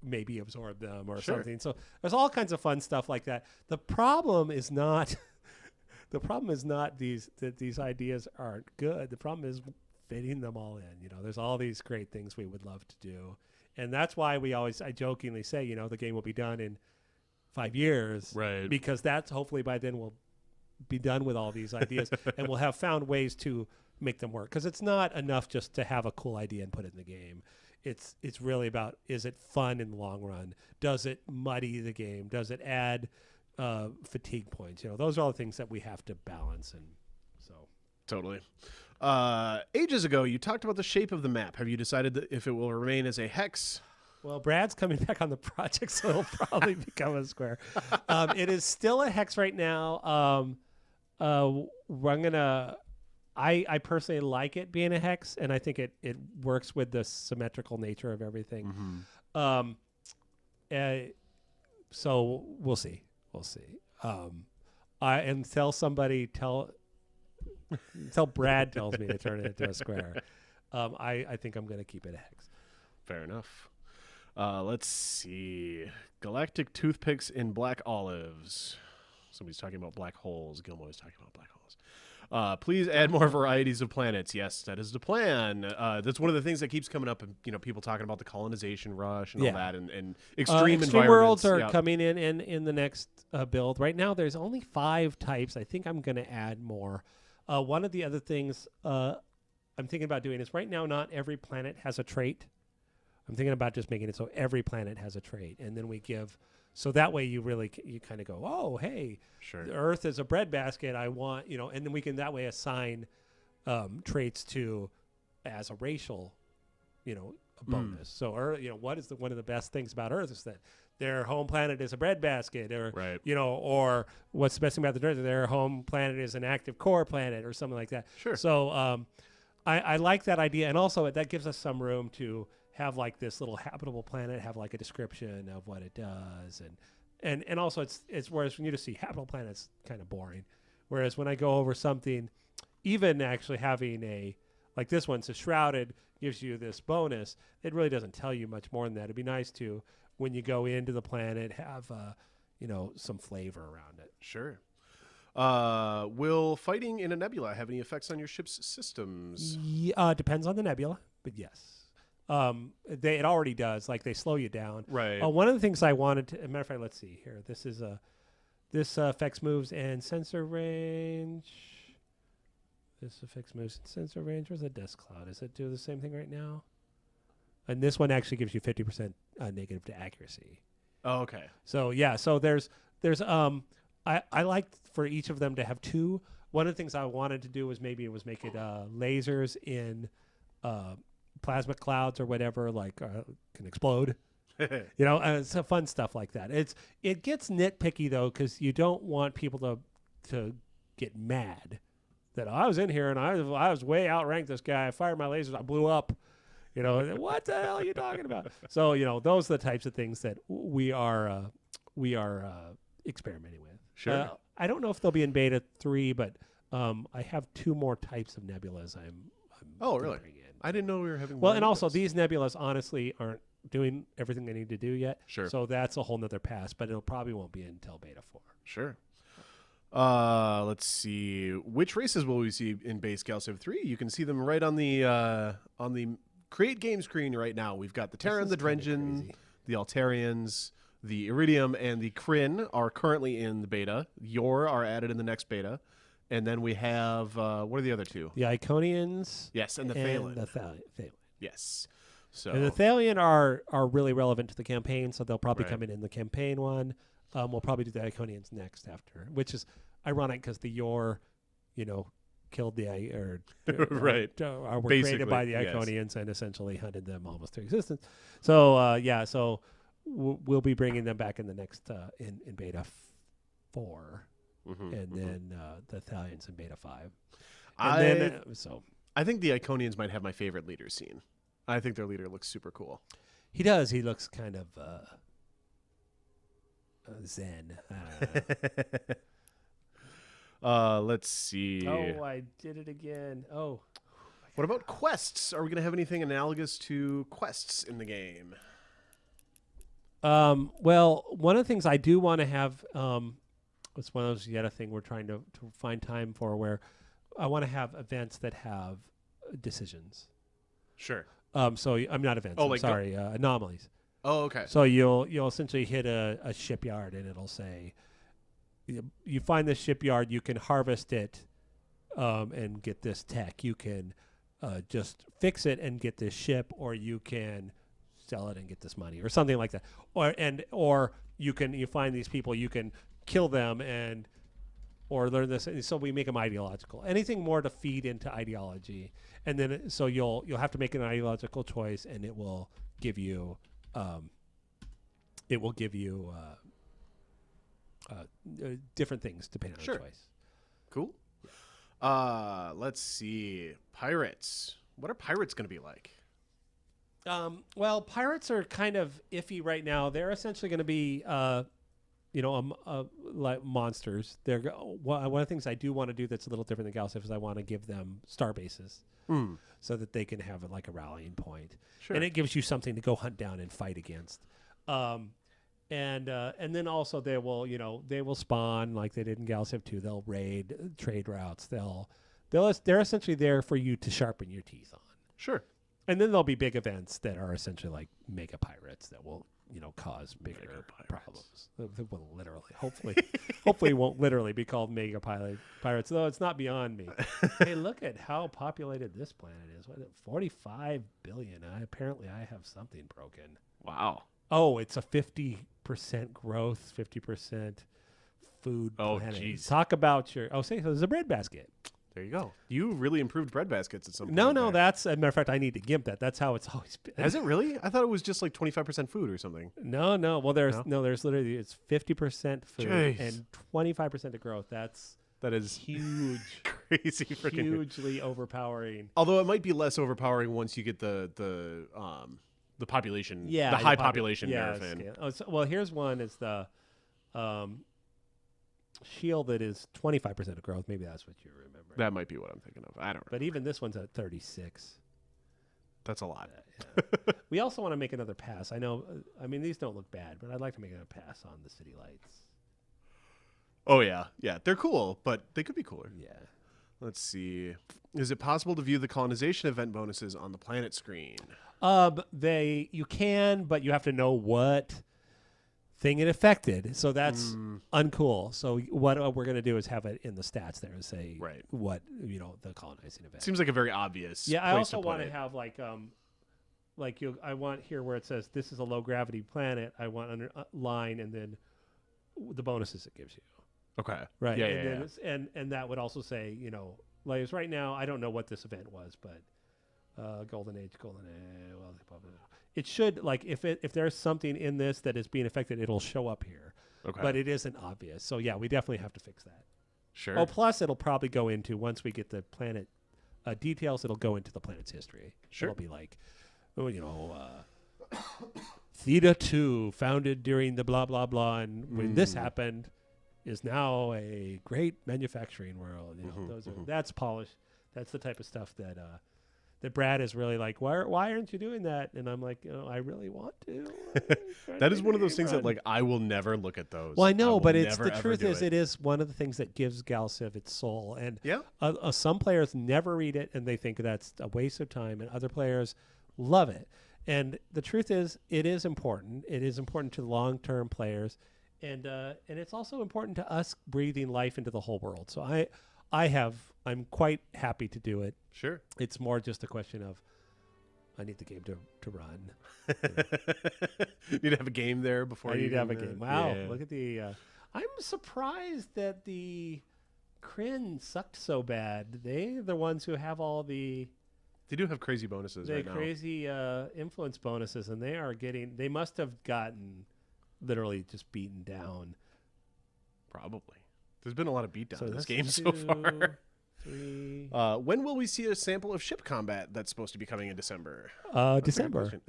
maybe absorb them or Sure. something. So there's all kinds of fun stuff like that. The problem is not, these ideas aren't good. The problem is fitting them all in. There's all these great things we would love to do. And that's why I jokingly say, the game will be done in 5 years. Right. Because that's hopefully by then we'll be done with all these ideas and we'll have found ways to make them work. Because it's not enough just to have a cool idea and put it in the game. It's really about, is it fun in the long run? Does it muddy the game? Does it add fatigue points? Those are all the things that we have to balance. And so Totally. Ages ago, you talked about the shape of the map. Have you decided if it will remain as a hex? Well, Brad's coming back on the project, so it'll probably become a square. It is still a hex right now. I personally like it being a hex, and I think it works with the symmetrical nature of everything. Mm-hmm. So we'll see. Until Brad tells me to turn it into a square. I think I'm going to keep it a hex. Fair enough. Let's see. Galactic toothpicks in black olives. Somebody's talking about black holes. Gilmore's talking about black holes. Please add more varieties of planets. Yes, that is the plan. That's one of the things that keeps coming up. People talking about the colonization rush and all that, and extreme environments. Worlds are coming in the next build. Right now, there's only 5 types. I think I'm going to add more. One of the other things I'm thinking about doing is right now, not every planet has a trait. I'm thinking about just making it so every planet has a trait, and then we give. So that way, you kind of go, oh, hey, sure. The Earth is a breadbasket. I want, and then we can that way assign traits to as a racial, a bonus. So, what is one of the best things about Earth is that their home planet is a breadbasket, or right. Or what's the best thing about the Earth? Their home planet is an active core planet, or something like that. Sure. So, I like that idea, and also that gives us some room to have like this little habitable planet, have like a description of what it does, and also it's whereas when you just see habitable planets, kind of boring. Whereas when I go over something, even actually having a like this one, so shrouded gives you this bonus. It really doesn't tell you much more than that. It'd be nice to when you go into the planet have some flavor around it. Sure. Will fighting in a nebula have any effects on your ship's systems? Depends on the nebula, but yes. It already does. Like they slow you down. Right. One of the things I wanted to, as a matter of fact, let's see here. This affects moves and sensor range. This affects moves and sensor range. Where's the desk cloud? Does it do the same thing right now? And this one actually gives you 50% negative to accuracy. Oh, okay. So yeah. So there's I like for each of them to have 2. One of the things I wanted to do was make it lasers in plasma clouds or whatever, can explode. So fun stuff like that. It gets nitpicky though, because you don't want people to get mad that I was in here and I was way outranked this guy. I fired my lasers, I blew up. What the hell are you talking about? So those are the types of things that we are we are experimenting with. Sure. I don't know if they'll be in beta 3, but I have 2 more types of nebulas I'm Oh, really? delivering in. I didn't know we were having. Well, more and also of these nebulas honestly aren't doing everything they need to do yet. Sure. So that's a whole nother pass, but it'll probably won't be until beta 4. Sure. Let's see. Which races will we see in base Gal Civ 3? You can see them right on the create game screen right now. We've got the Terran, the Drengen, the Altarians, the Iridium, and the Kryn are currently in the beta. Yor are added in the next beta. And then we have, what are the other 2? The Iconians. Yes, and the and Thalen. the Thalen. Yes. So And the Thalian are really relevant to the campaign, so they'll probably Right. come in the campaign one. We'll probably do the Iconians next after, which is ironic because the Yor, killed the Right. were Basically, created by the yes. Iconians and essentially hunted them almost to existence. So so we'll be bringing them back in the next in beta 4, and then the Thalians in beta 5. And I think the Iconians might have my favorite leader scene. I think their leader looks super cool. he does. He looks kind of zen. I don't know. Let's see. Oh, I did it again. Oh. What about quests? Are we going to have anything analogous to quests in the game? Well, one of the things I do want to have, it's one of those yet a thing we're trying to find time for, where I want to have events that have decisions. Sure. So I'm not events. Oh, I'm like sorry, anomalies. Oh, okay. So you'll essentially hit a shipyard, and it'll say, you find this shipyard, you can harvest it, and get this tech. You can just fix it and get this ship, or you can sell it and get this money, or something like that. Or you find these people, you can kill them or learn this. And so we make them ideological. Anything more to feed into ideology, and then so you'll have to make an ideological choice, and it will give you different things depending on Sure. the choice. Cool. Let's see. Pirates. What are pirates going to be like? Well, pirates are kind of iffy right now. They're essentially going to be, like monsters. One of the things I do want to do that's a little different than Galactic is I want to give them star bases so that they can have like a rallying point. Sure. And it gives you something to go hunt down and fight against. And then also they will spawn like they did in Galactic 2. They'll raid trade routes. They're essentially there for you to sharpen your teeth on. Sure. And then there'll be big events that are essentially like mega pirates that will, cause bigger problems. They will literally, hopefully, won't literally be called mega pirates. Though it's not beyond me. Hey, look at how populated this planet is. What is it? 45 billion. Apparently, I have something broken. Wow. Oh, it's a 50% growth, 50% food planet. Geez. Talk about so there's a bread basket. There you go. You really improved bread baskets at some point. No, that's, as a matter of fact, I need to gimp that. That's how it's always been. Has it really? I thought it was just like 25% food or something. No. Well, there's literally, it's 50% food Jeez. and 25% of growth. That is huge, crazy freaking. hugely overpowering. Although it might be less overpowering once you get the population, Yeah. the high population nerf in. scale. Well, here's one. It's the shield that is 25% of growth. Maybe that's what you remember. That might be what I'm thinking of. I don't know. But even this one's at 36. That's a lot. Yeah. We also want to make another pass. I know. These don't look bad, but I'd like to make another pass on the city lights. Oh yeah, they're cool, but they could be cooler. Yeah. Let's see. Is it possible to view the colonization event bonuses on the planet screen? You can, but you have to know what thing it affected. So that's uncool. So what we're going to do is have it in the stats there and say what, the colonizing event. Seems like a very obvious. Yeah, I place also to put want to it. have I want here where it says this is a low gravity planet. I want under line and then the bonuses it gives you. Okay. Right. Yeah. And then and that would also say, like it's right now, I don't know what this event was, but Golden Age. Well, it should, like, if there's something in this that is being affected, it'll show up here. Okay. But it isn't obvious. So yeah, we definitely have to fix that. Sure. Oh, plus it'll probably go into, once we get the planet details, it'll go into the planet's history. Sure. It'll be like, Theta 2, founded during the blah, blah, blah. And when this happened, is now a great manufacturing world. You know, that's polished. That's the type of stuff that that Brad is really like, why aren't you doing that? And I'm like, I really want to. That is one of those things that like I will never look at those. Well, I know, but never, the truth is it is one of the things that gives Galciv its soul. And some players never read it and they think that's a waste of time, and other players love it. And the truth is, it is important. It is important to long-term players, and it's also important to us breathing life into the whole world. So I'm quite happy to do it. Sure. It's more just a question of I need the game to run. You need to have a game there before I you need to have a game. Wow. Yeah. Look at the I'm surprised that the Kryn sucked so bad. They're the ones who have all the They do have crazy bonuses right now. crazy influence bonuses, and they must have gotten literally just beaten down. Probably. There's been a lot of beatdown in this game 2, so far. 3. When will we see a sample of ship combat that's supposed to be coming in December? December.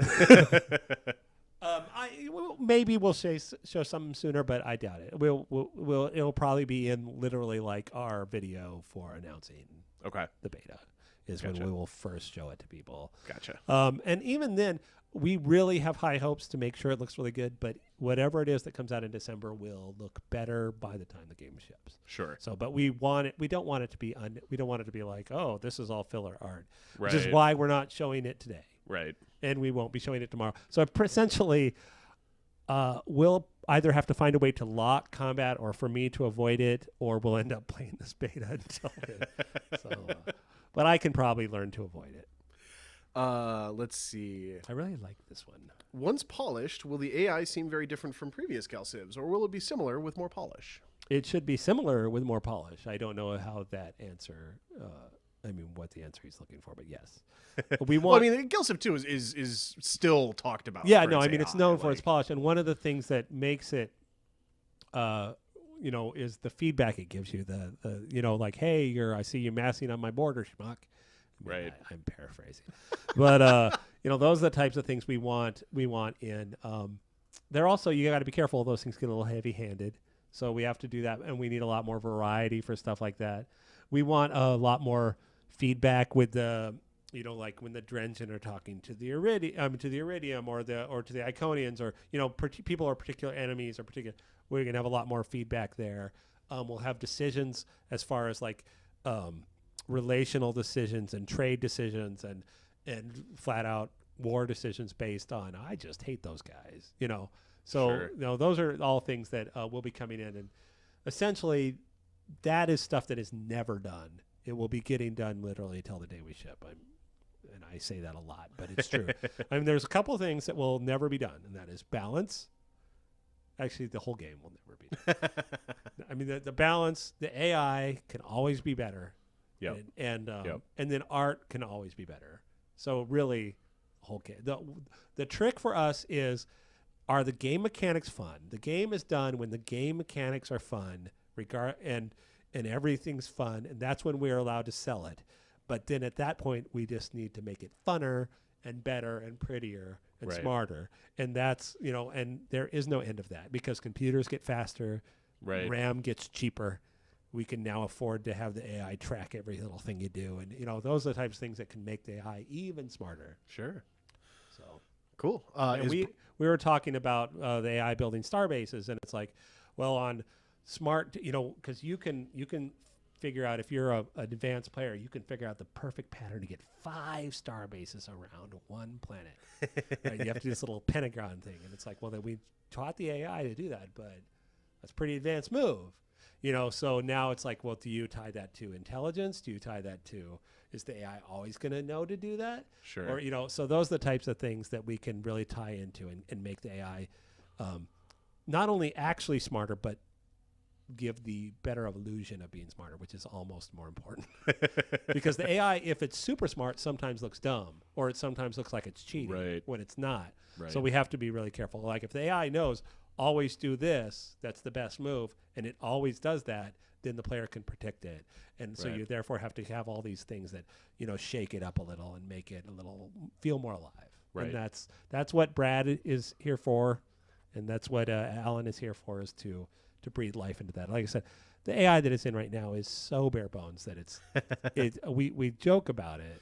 Maybe we'll show something sooner, but I doubt it. It'll probably be in literally like our video for announcing the beta is when we will first show it to people. Gotcha. And even then, we really have high hopes to make sure it looks really good, but whatever it is that comes out in December will look better by the time the game ships. Sure. So, but we don't want it to be we don't want it to be like, oh, this is all filler art, right. which is why we're not showing it today. Right. And we won't be showing it tomorrow. So essentially, we'll either have to find a way to lock combat, or for me to avoid it, or we'll end up playing this beta until then. But I can probably learn to avoid it. Let's see. I really like this one. Once polished, will the AI seem very different from previous Galcivs, or will it be similar with more polish? It should be similar with more polish. I don't know how that answer. What the answer he's looking for, but yes, we want. Well, Galciv 2 is still talked about. Yeah, for its AI, it's known for its polish, and one of the things that makes it, is the feedback it gives you. The like, hey, I see you massing on my border, schmuck. Right. I'm paraphrasing, but those are the types of things we want in. They're also, you got to be careful. Those things get a little heavy-handed, so we have to do that, and we need a lot more variety for stuff like that. We want a lot more feedback with the, like when the Drengen are talking to the Iridium, or to the Iconians, or people or particular enemies or particular. We're gonna have a lot more feedback there. We'll have decisions as far as like relational decisions and trade decisions and flat out war decisions based on I just hate those guys. So Sure. those are all things that will be coming in, and essentially that is stuff that is never done. It will be getting done literally till the day we ship. And I say that a lot, but it's true. There's a couple of things that will never be done, and that is balance. Actually, the whole game will never be done. The balance, the AI can always be better. Yep. And then art can always be better. So really, whole game. The trick for us is, are the game mechanics fun? The game is done when the game mechanics are fun, and everything's fun, and that's when we're allowed to sell it. But then at that point, we just need to make it funner and better and prettier and smarter. And that's, and there is no end of that, because computers get faster, RAM gets cheaper. We can now afford to have the AI track every little thing you do. And, those are the types of things that can make the AI even smarter. Sure. So cool. we were talking about the AI building star bases, and it's like, well, on smart, because you can figure out, if you're an advanced player, you can figure out the perfect pattern to get 5 star bases around one planet. Right? You have to do this little pentagon thing, and it's like, well, then we taught the AI to do that, but that's a pretty advanced move. So now it's like, well, do you tie that to intelligence? Do you tie that to, is the AI always going to know to do that? Sure. Or, so those are the types of things that we can really tie into and make the AI not only actually smarter, but give the better illusion of being smarter, which is almost more important. Because the AI, if it's super smart, sometimes looks dumb, or it sometimes looks like it's cheating when it's not. Right. So we have to be really careful. Like if the AI knows, always do this, that's the best move, and it always does that, then the player can predict it. And so you therefore have to have all these things that, shake it up a little and make it a little feel more alive. Right. And that's what Brad is here for, and that's what Alan is here for, is to breathe life into that. Like I said, the AI that it's in right now is so bare bones that we joke about it,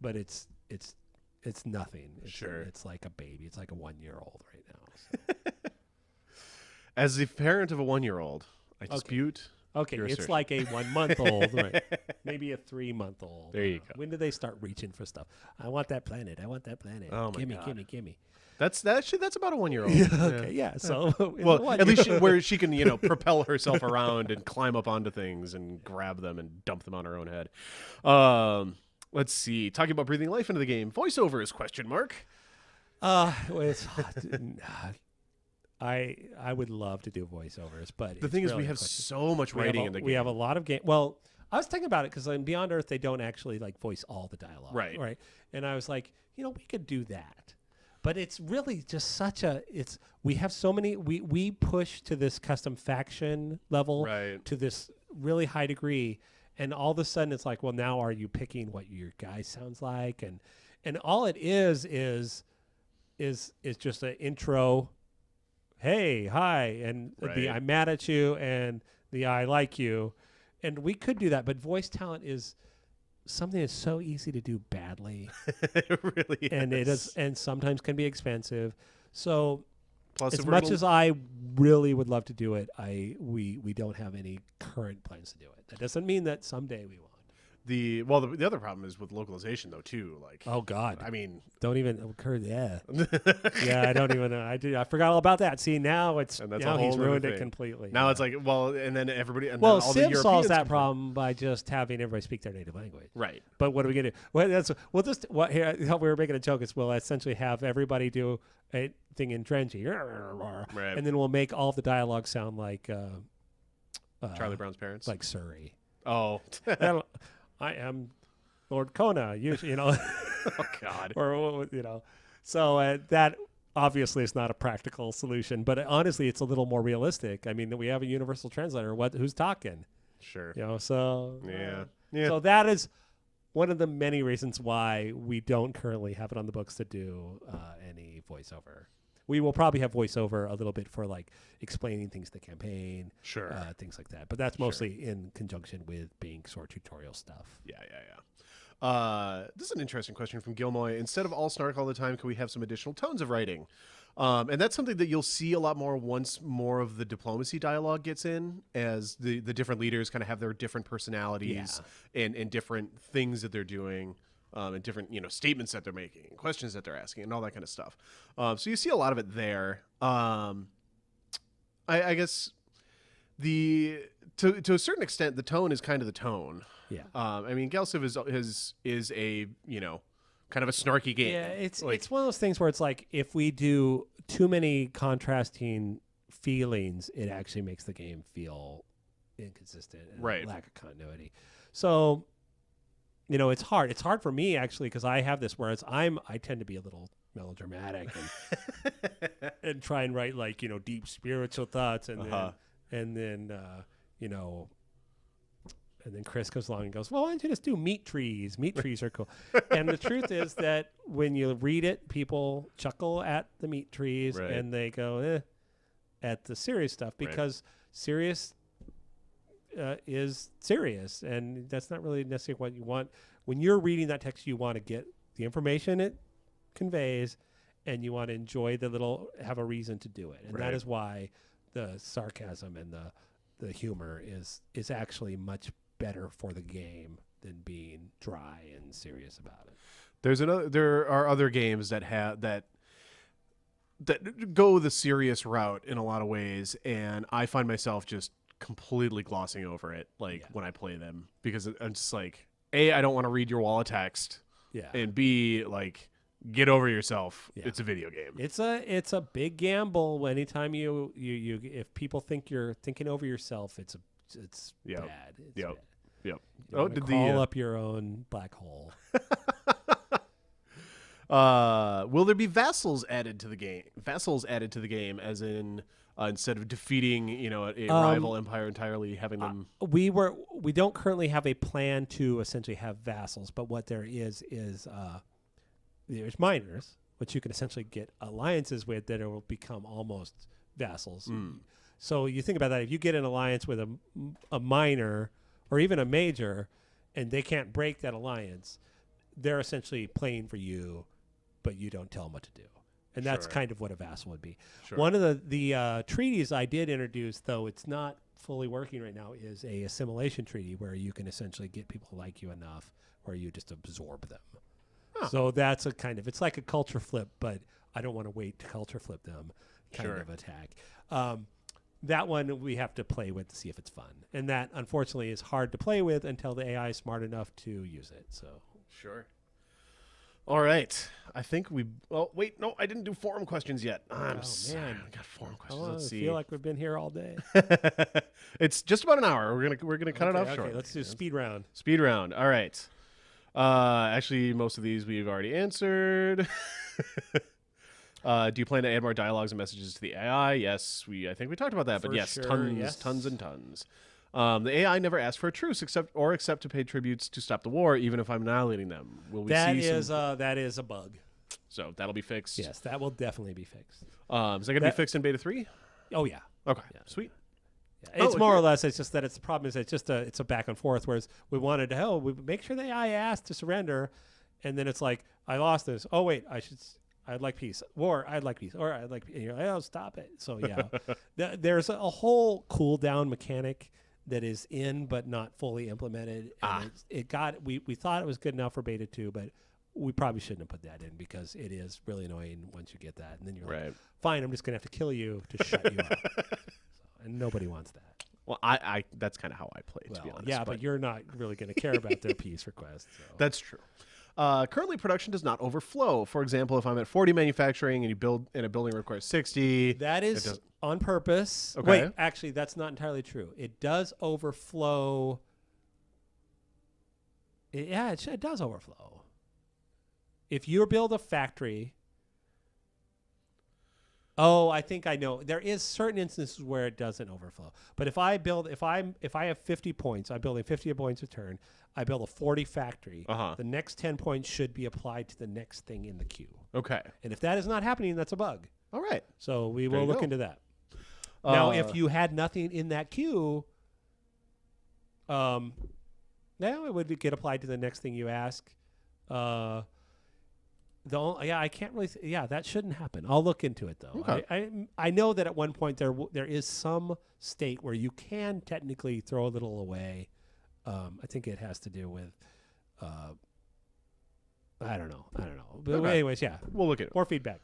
but it's nothing. It's like a baby. It's like a 1-year-old right now. So. As the parent of a 1-year-old, I dispute. Okay, your it's assertion. like a 1-month-old, right? Maybe a 3-month-old. There you go. When do they start reaching for stuff? I want that planet. I want that planet. Oh my gimme, God. gimme. That's about a 1-year-old. Okay, yeah. So, Well, at least where she can, propel herself around and climb up onto things and grab them and dump them on her own head. Let's see. Talking about breathing life into the game. Voiceovers, question mark. Well, it's I would love to do voiceovers, but The thing is, we have so much writing in the game. We have a lot of game. Well, I was thinking about it because in Beyond Earth they don't actually like voice all the dialogue, Right. And I was like, we could do that, but it's really just we have so many. We push to this custom faction level, Right. to this really high degree, and all of a sudden it's like, well, now are you picking what your guy sounds like, and all it is just an intro. Hey, hi, and the I'm mad at you, and the I like you. And we could do that, but voice talent is something that's so easy to do badly. It really is. And it is, and sometimes can be expensive. So Plus, as much as I really would love to do it, we don't have any current plans to do it. That doesn't mean that someday we won't. the other problem is with localization though too. Like, Oh God, I mean, don't even occur. Yeah, yeah. I don't even know. I forgot all about that. See, now And that's a now whole he's other ruined it thing. completely. now Yeah. it's like, well, and then everybody, and Well, then all the Civ Europeans solves that complain. problem by just having everybody speak their native language. Right. But what are we gonna do? Well, here how we were making a joke is we'll essentially have everybody do a thing in Drengy, Right. and then we'll make all the dialogue sound like Charlie Brown's parents. like Surrey. oh, I am Lord Kona, you know, oh God. or So that obviously is not a practical solution, but honestly, it's a little more realistic. I mean, we have a universal translator. Who's talking? Sure. So Yeah. So that is one of the many reasons why we don't currently have it on the books to do any voiceover. We will probably have voiceover a little bit for like explaining things to the campaign, Sure. things like that. But that's mostly in conjunction with being sort of tutorial stuff. Yeah. This is an interesting question from Gilmoy. Instead of all snark all the time, can we have some additional tones of writing? And that's something that you'll see a lot more once more of the diplomacy dialogue gets in, as the different leaders kind of have their different personalities and different things that they're doing, and different statements that they're making, questions that they're asking, and all that kind of stuff. So you see a lot of it there. I guess to a certain extent, the tone is kind of the tone. Yeah. I mean, Galciv is a kind of a snarky game. Yeah, it's one of those things where it's like if we do too many contrasting feelings, it actually makes the game feel inconsistent and lack of continuity. So, it's hard. It's hard for me actually because I have this whereas I tend to be a little melodramatic and try and write like deep spiritual thoughts and then and then Chris comes along and goes, well, why don't you just do meat trees? Meat trees are cool. And the truth is that when you read it, people chuckle at the meat trees and they go, at the serious stuff because serious is serious. And that's not really necessarily what you want. When you're reading that text, you want to get the information it conveys and you want to enjoy have a reason to do it. And that is why the sarcasm and the humor is actually much better for the game than being dry and serious about it. There are other games that have that go the serious route in a lot of ways, and I find myself just completely glossing over it when I play them because I'm just like, A, I don't want to read your wall of text, and B, like, get over yourself. Yeah. It's a video game. It's a big gamble. Anytime you if people think you're thinking over yourself, it's bad. It's bad. Yep. Call up your own black hole. Will there be vassals added to the game? As in, instead of defeating a rival empire entirely, having them. We don't currently have a plan to essentially have vassals, but what there is there's miners. which you can essentially get alliances with that will become almost vassals. So you think about that. If you get an alliance with a minor or even a major, and they can't break that alliance, they're essentially playing for you, but you don't tell them what to do. And that's kind of what a vassal would be. One of the treaties I did introduce, though it's not fully working right now, is a assimilation treaty where you can essentially get people to like you enough where you just absorb them. So that's a kind of, it's like a culture flip, but I don't want to wait to culture flip them kind of attack. That one we have to play with to see if it's fun. And that, unfortunately, is hard to play with until the AI is smart enough to use it. So All right. I think well, wait, no, I didn't do forum questions yet. man. I got forum questions. Let's see. I feel like we've been here all day. It's just about an hour. We're gonna cut it off short. Let's do speed round. Speed round. All right. Actually, most of these we've already answered. Do you plan to add more dialogues and messages to the AI? Yes, I think we talked about that. But yes, tons and tons. The AI never asked for a truce accept to pay tributes to stop the war, even if I'm annihilating them. Will we that see is that is a bug. So that'll be fixed. Yes, that will definitely be fixed. Is that going to be fixed in beta 3? Oh yeah. Okay. Yeah. Sweet. Yeah. It's more or less. It's just that the problem is it's a back and forth. Whereas we wanted to we make sure the AI asked to surrender, and then it's like I lost this. Oh wait, I'd like peace. War, I'd like peace. Or I'd like peace. And you're like, oh, stop it. So, yeah. There's a whole cooldown mechanic that is in but not fully implemented. And we thought it was good enough for beta 2, but we probably shouldn't have put that in because it is really annoying once you get that. And then you're like, fine, I'm just going to have to kill you to shut you up. And nobody wants that. Well, I that's kind of how I play, to be honest. Yeah, but you're not really going to care about their peace requests. So. That's true. Currently, production does not overflow. For example, if I'm at 40 manufacturing and you build and a building requires 60, that is on purpose. Okay. Wait, actually, that's not entirely true. It does overflow. It does overflow. If you build a factory. Oh, I think I know. There is certain instances where it doesn't overflow. But if I have 50 points, I'm building 50 points a turn. I build a 40 factory. The next 10 points should be applied to the next thing in the queue. Okay. And if that is not happening, that's a bug. All right. So we will look into that. Now, if you had nothing in that queue, now it would get applied to the next thing you ask. I can't really. That shouldn't happen. I'll look into it though. Okay. I know that at one point there is some state where you can technically throw a little away. I think it has to do with. I don't know. But anyways, yeah, we'll look at it. More feedback.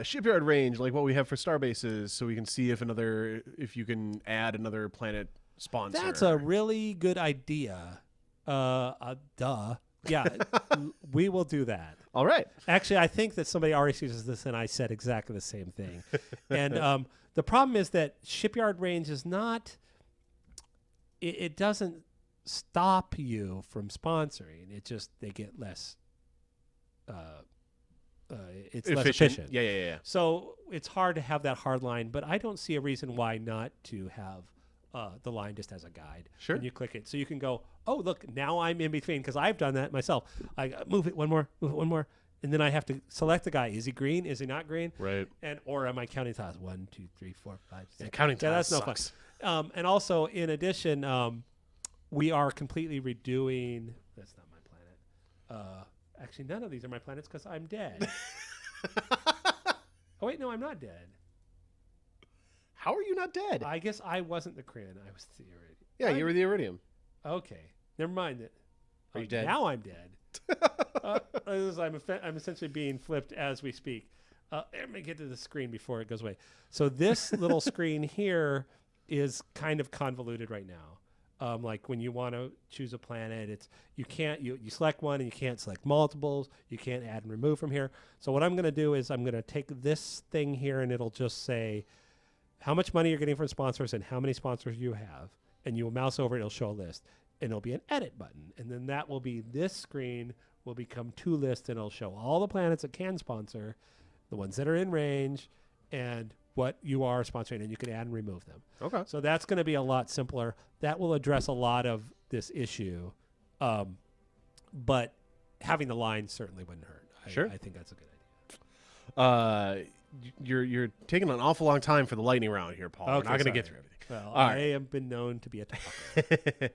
Shipyard range, like what we have for star bases, so we can see if you can add another planet sponsor. That's a really good idea. Duh. Yeah, we will do that. All right. Actually, I think that somebody already uses this, and I said exactly the same thing. And the problem is that shipyard range is not. It doesn't stop you from sponsoring. It just they get less. It's less efficient. Yeah. So it's hard to have that hard line, but I don't see a reason why not to have. The line just as a guide. Sure. And you click it. So you can go, oh, look, now I'm in between because I've done that myself. I move it one more. And then I have to select the guy. Is he green? Is he not green? Right. Or am I counting tiles? 1, 2, 3, 4, 5, 6. Yeah, counting tiles that's sucks. No fun. And also, in addition, we are completely redoing. That's not my planet. Actually, none of these are my planets because I'm dead. Oh, wait, no, I'm not dead. How are you not dead? I guess I wasn't the Cran. I was the Iridium. Yeah, you were the Iridium. Okay. Never mind it. Are you dead? Now I'm dead. I'm essentially being flipped as we speak. Let me get to the screen before it goes away. So this little screen here is kind of convoluted right now. Like when you want to choose a planet, you select one and you can't select multiples. You can't add and remove from here. So what I'm going to do is I'm going to take this thing here and it'll just say how much money you're getting from sponsors and how many sponsors you have. And you will mouse over it, it'll show a list. And it'll be an edit button. And then that will be, this screen will become 2 lists and it'll show all the planets that can sponsor, the ones that are in range, and what you are sponsoring. And you can add and remove them. Okay. So that's going to be a lot simpler. That will address a lot of this issue. But having the line certainly wouldn't hurt. Sure. I think that's a good idea. You're taking an awful long time for the lightning round here, Paul. We're not going to get through everything. Well, All I right. have been known to be a talker.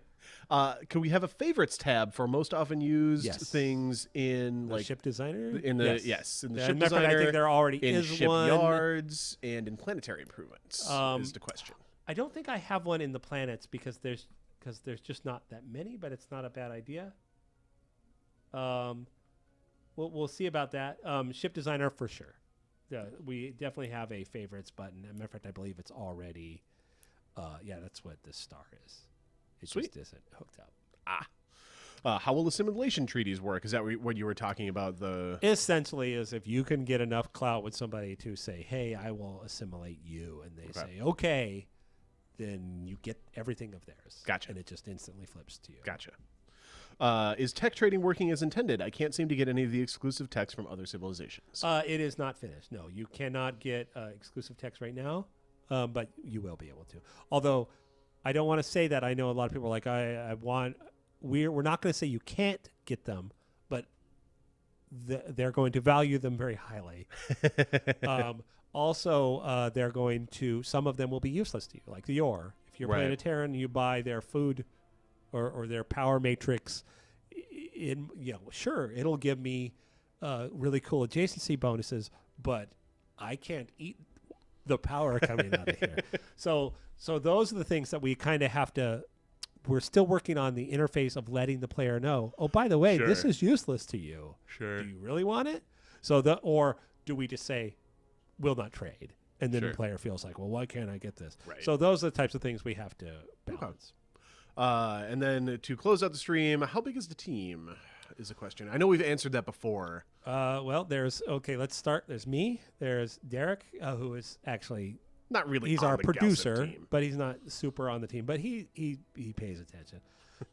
Can we have a favorites tab for most often used Yes. things in The like ship designer? in the yes in the Yeah, ship in fact, designer? I think there already in is one. shipyards and in planetary improvements is the question. I don't think I have one in the planets because there's just not that many, but it's not a bad idea. We'll see about that. Ship designer for sure. We definitely have a favorites button. As a matter of fact, I believe it's already. Yeah, that's what this star is. It Sweet. just isn't hooked up. How will assimilation treaties work? Is that what you were talking about? The Essentially, is if you can get enough clout with somebody to say, "Hey, I will assimilate you," and they say, "Okay," then you get everything of theirs. Gotcha. And it just instantly flips to you. Gotcha. Is tech trading working as intended? I can't seem to get any of the exclusive techs from other civilizations. It is not finished. No, you cannot get exclusive text right now, but you will be able to. Although, I don't want to say that. I know a lot of people are like, I want. We're not going to say you can't get them, but they're going to value them very highly. Also, they're going to. Some of them will be useless to you, like the ore. If you're playing a Terran, you buy their food or their power matrix. Sure, it'll give me really cool adjacency bonuses, but I can't eat the power coming out of here. So those are the things that we kind of have to. We're still working on the interface of letting the player know. Oh, by the way, this is useless to you. Sure. Do you really want it? Or do we just say, "We'll not trade," and then the player feels like, "Well, why can't I get this?" Right. So those are the types of things we have to balance. And then to close out the stream, how big is the team? Is a question. I know we've answered that before. Well, let's start. There's me. There's Derek, who is actually Not really. he's on our the Galactic producer, team. but he's not super on the team. But he pays attention.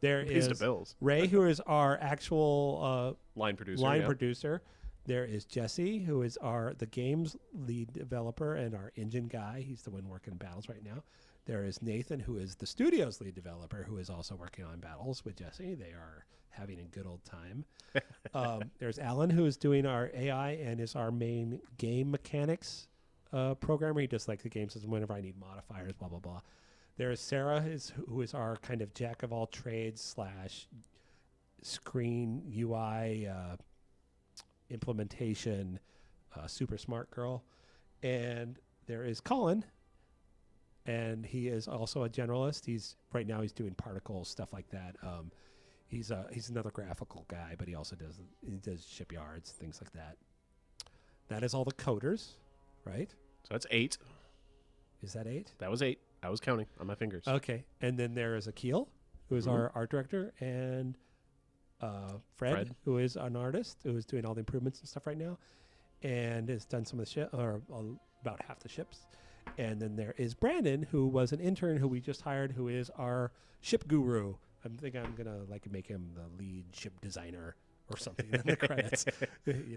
There Pays is the bills. Ray, who is our actual Line producer. line yeah. producer. There is Jesse, who is the games lead developer and our engine guy. He's the one working battles right now. There is Nathan, who is the studio's lead developer, who is also working on battles with Jesse. They are having a good old time. There's Alan, who is doing our AI and is our main game mechanics programmer. He does like the game system whenever I need modifiers, blah, blah, blah. There is Sarah, who is our kind of jack of all trades / screen UI implementation super smart girl. And there is Colin, and he is also a generalist. He's doing particles, stuff like that. He's another graphical guy, but he also does shipyards, things like that. That is all the coders, right? So that's 8. Is that 8? That was 8. I was counting on my fingers. Okay, and then there is Akil, who is our art director, and Fred, who is an artist, who is doing all the improvements and stuff right now, and has done some of the about half the ships. And then there is Brandon, who was an intern who we just hired, who is our ship guru. I think I'm gonna make him the lead ship designer or something in the credits.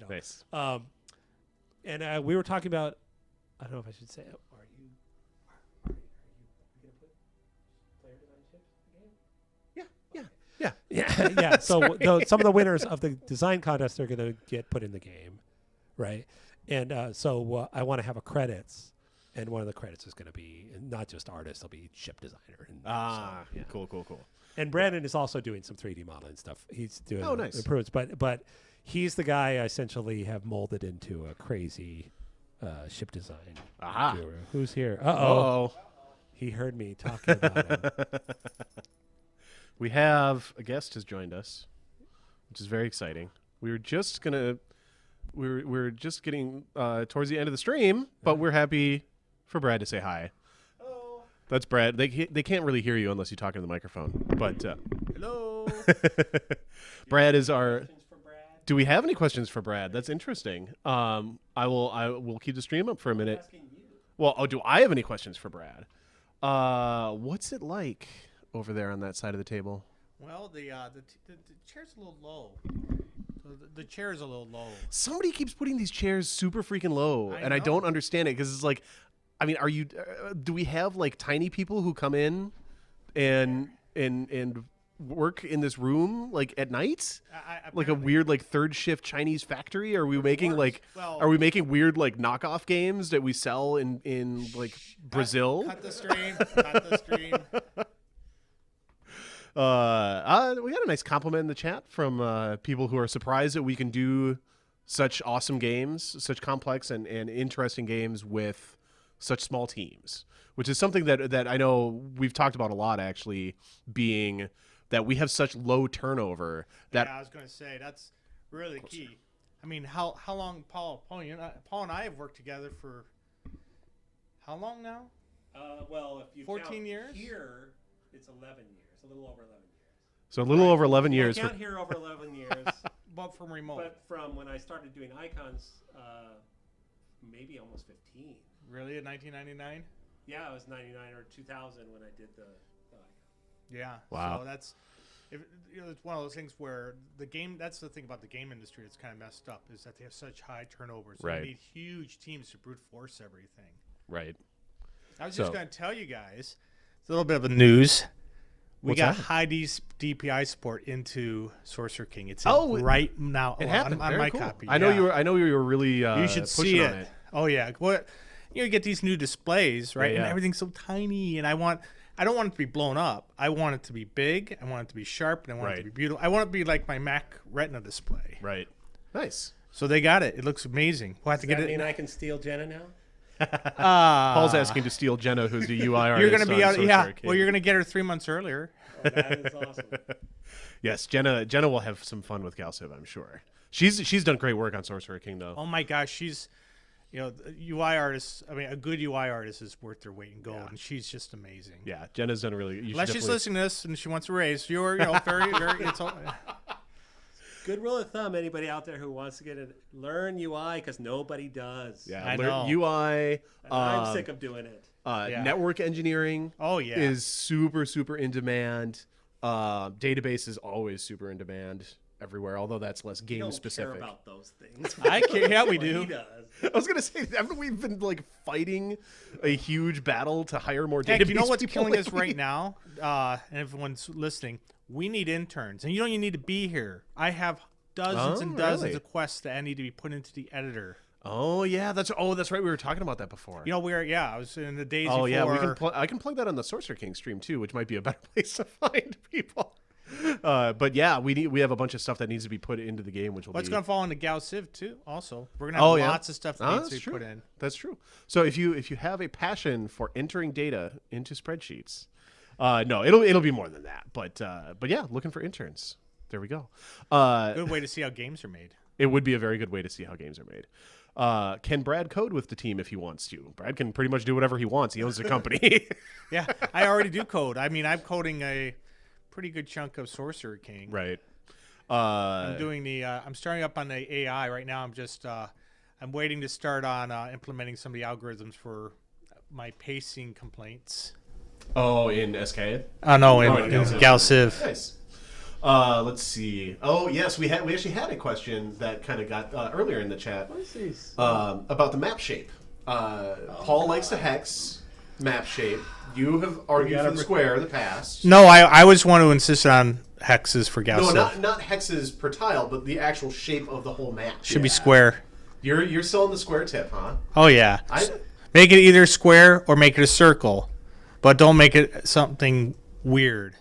Nice. And we were talking about. I don't know if I should say it. Are you going to put player design ships in the game? Yeah. So some of the winners of the design contest are going to get put in the game, right? And so I want to have a credits, and one of the credits is going to be not just artist; it'll be ship designer. And Cool. And Brandon is also doing some 3D modeling stuff. He's doing nice. improvements, but he's the guy I essentially have molded into a crazy ship design guru. Who's here? Uh-oh. He heard me talking about him. We have a guest has joined us, which is very exciting. We were just getting towards the end of the stream, but we're happy for Brad to say hi. Hello. That's Brad. They can't really hear you unless you talk into the microphone. But Hello. Brad is our. Questions for Brad? Do we have any questions for Brad? That's interesting. I will keep the stream up for a minute. Asking you. Well, do I have any questions for Brad? What's it like over there on that side of the table? Well, the chair's a little low. So the chair is a little low. Somebody keeps putting these chairs super freaking low, and I don't understand it because it's like, I mean, do we have like tiny people who come in and work in this room like at night? Like a apparently. weird like third shift Chinese factory? Are we making works. like Well- are we making weird like knockoff games that we sell in like Brazil? Cut the stream. Cut the stream. We got a nice compliment in the chat from people who are surprised that we can do such awesome games, such complex and interesting games with such small teams, which is something that I know we've talked about a lot, actually, being that we have such low turnover that Yeah, I was going to say that's really key. I mean, how long, Paul and I have worked together for how long now? Well, if you 14 count years? here, it's 11 years, a little over 11 years. so a little over 11 Well, years. count here over 11 years, But from remote. but from when I started doing icons, maybe almost 15. Really, in 1999? Yeah, it was 99 or 2000 when I did the icon. Yeah. Wow. So that's, it's one of those things where the game. That's the thing about the game industry. It's kind of messed up is that they have such high turnovers. Right. They need huge teams to brute force everything. Right. I was So- just going to tell you guys a little bit of the news. We What's got that? high DPI support into Sorcerer King. It's Oh, in right now. It happened. on Very my cool. copy. I know yeah. you were. I know you were really. You should pushing see on it. Oh yeah. What you get these new displays, right? Yeah, And yeah. everything's so tiny, and I don't want it to be blown up. I want it to be big. I want it to be sharp, and I want it Right. to be beautiful. I want it to be like my Mac Retina display. Right. Nice. So they got it. It looks amazing. We'll have to Does get that it. mean I can steal Jenna now? Paul's asking to steal Jenna, who's the UI artist. You're gonna be on out. Sorcerer Yeah. King. Well, you're gonna get her 3 months earlier. Oh, that is awesome. Yes, Jenna will have some fun with Galciv, I'm sure. She's done great work on Sorcerer King, though. Oh my gosh, she's, the UI artist. I mean, a good UI artist is worth their weight in gold, Yeah. and she's just amazing. Yeah, Jenna's done a really. You should Unless she's definitely- listening to this and she wants a raise, you're, very, very. It's all, Good rule of thumb, anybody out there who wants to get it, learn UI because nobody does. Yeah, I learn know. UI. And I'm sick of doing it. Yeah. Network engineering. Oh, yeah. is super in demand. Database is always super in demand everywhere, although that's less You game don't specific. care about those things. I care. Yeah, we What he do. does. I was gonna say, haven't we been like fighting a huge battle to hire more database Heck, you know what's people killing us lately? right now? And everyone's listening. We need interns, and you don't even need to be here. I have dozens Oh, and dozens really? of quests that need to be put into the editor. Oh yeah, that's right. We were talking about that before. I was in the days Oh before. yeah, we can. I can plug that on the Sorcerer King stream too, which might be a better place to find people. But yeah, we have a bunch of stuff that needs to be put into the game, which will What's be. going to fall into Gal Civ too? Also, we're gonna have Yeah. lots of stuff that needs to That's be true. put in. That's true. So if you have a passion for entering data into spreadsheets, no, it'll be more than that. But yeah, looking for interns. There we go. Good way to see how games are made. It would be a very good way to see how games are made. Can Brad code with the team if he wants to? Brad can pretty much do whatever he wants. He owns the company. Yeah, I already do code. I mean, I'm coding a pretty good chunk of Sorcerer King. Right. I'm doing the. I'm starting up on the AI right now. I'm just. I'm waiting to start on implementing some of the algorithms for my pacing complaints. Oh, in SK. Oh no, in in Gal Civ. Gal Civ. Nice. Let's see. Oh yes, we actually had a question that kind of got earlier in the chat about the map shape. Paul likes the hex map shape. You have argued for the square in the past. No, I was one who insisted on hexes for Gal No, Civ. not hexes per tile, but the actual shape of the whole map. Should be square. You're still in the square tip, huh? Oh yeah. I Make it either square or make it a circle, but don't make it something weird.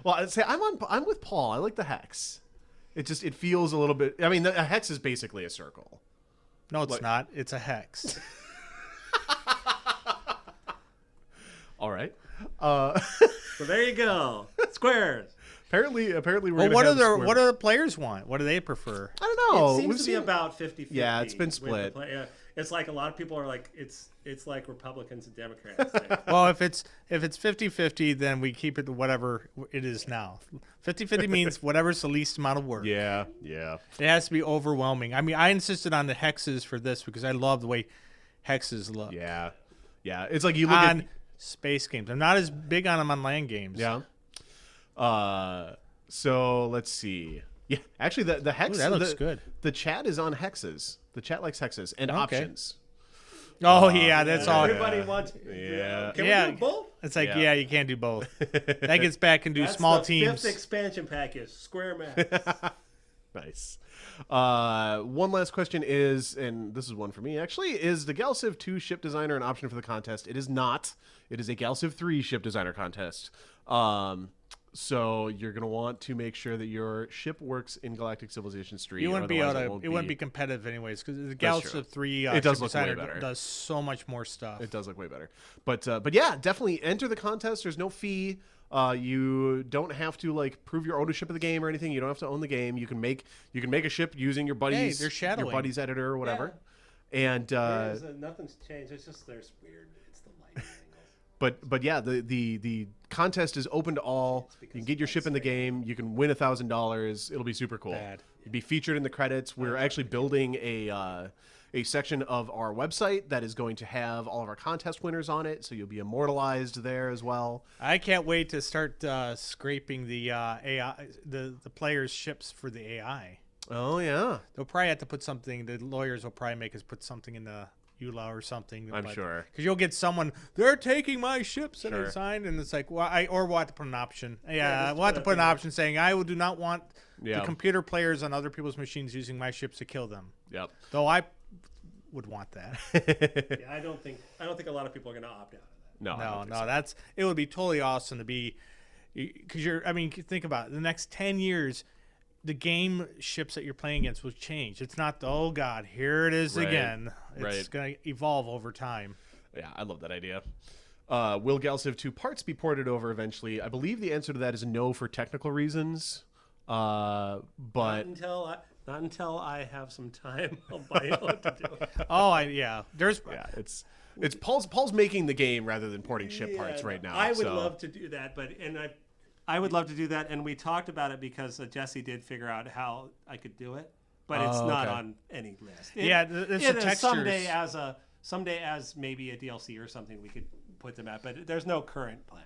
well, I'd say I'm with Paul. I like the hex. It feels a little bit. I mean, a hex is basically a circle. No, it's Like- not. It's a hex. All right. So there you go. Squares. Apparently, we're. Well, gonna what have do square- what do the players want? What do they prefer? I don't know. It seems We've to be seen- about 50-50. Yeah, it's been with the split. yeah. It's like a lot of people are like it's like Republicans and Democrats. Like, Well, if it's 50-50, then we keep it to whatever it is now. 50-50 means whatever's the least amount of work. Yeah. It has to be overwhelming. I mean, I insisted on the hexes for this because I love the way hexes look Yeah. It's like you look on at. space games. I'm not as big on them on land games. Yeah. So let's see. Yeah, actually, the hex. Ooh, that looks good. The chat is on hexes. The chat likes hexes and Okay. options. Oh yeah, that's all. Everybody wants. Yeah. Can Yeah. we do both? It's like Yeah. you can't do both. That gets back and do That's small the teams. Fifth expansion package, square maps. Nice. One last question is, and this is one for me actually, is the Galciv 2 ship designer an option for the contest? It is not. It is a Galciv 3 ship designer contest. So you're going to want to make sure that your ship works in Galactic Civilizations 3. You wouldn't be able otherwise to. It wouldn't be competitive anyways because the That's true. Galactic 3 It does ship look way designer better. does so much more stuff. It does look way better. But yeah, definitely enter the contest. There's no fee. You don't have to like prove your ownership of the game or anything. You don't have to own the game. You can make a ship using your buddy's they're shadowing. your buddy's editor or whatever. And Nothing's changed. It's just there's weird. It's the lighting angles. but yeah, the contest is open to all. You can get your ship in the game. You can win $1,000. It'll be super cool. You'll be featured in the credits. We're actually building a section of our website that is going to have all of our contest winners on it, so you'll be immortalized there as well. I can't wait to start scraping the AI, the players' ships for the AI. Oh yeah, They'll probably have to put something. The lawyers will probably make us put something in the EULA or something. I'm sure. Because you'll get someone, they're taking my ships and Sure. they signed, and it's like, well, we'll have to put an option. Yeah, just we'll have to put put an a- option saying I do not want Yeah. the computer players on other people's machines using my ships to kill them. Yep. Though I would want that. Yeah, I don't think a lot of people are going to opt out of that. No, I don't think so. It would be totally awesome to be, because think about it, the next 10 years, the game ships that you're playing against will change. It's not, oh God, here it is Right. again. It's Right. going to evolve over time. Yeah, I love that idea. Will Galciv 2 parts be ported over eventually? I believe the answer to that is no for technical reasons. But Not until I have some time. I'll buy it what to do. There's it's Paul's making the game rather than porting ship parts Yeah, right now. I would so. love to do that, I would love to do that, and we talked about it because Jesse did figure out how I could do it, but it's not okay. on any list. it's the textures. Someday as maybe a DLC or something we could put them at, but there's no current plan.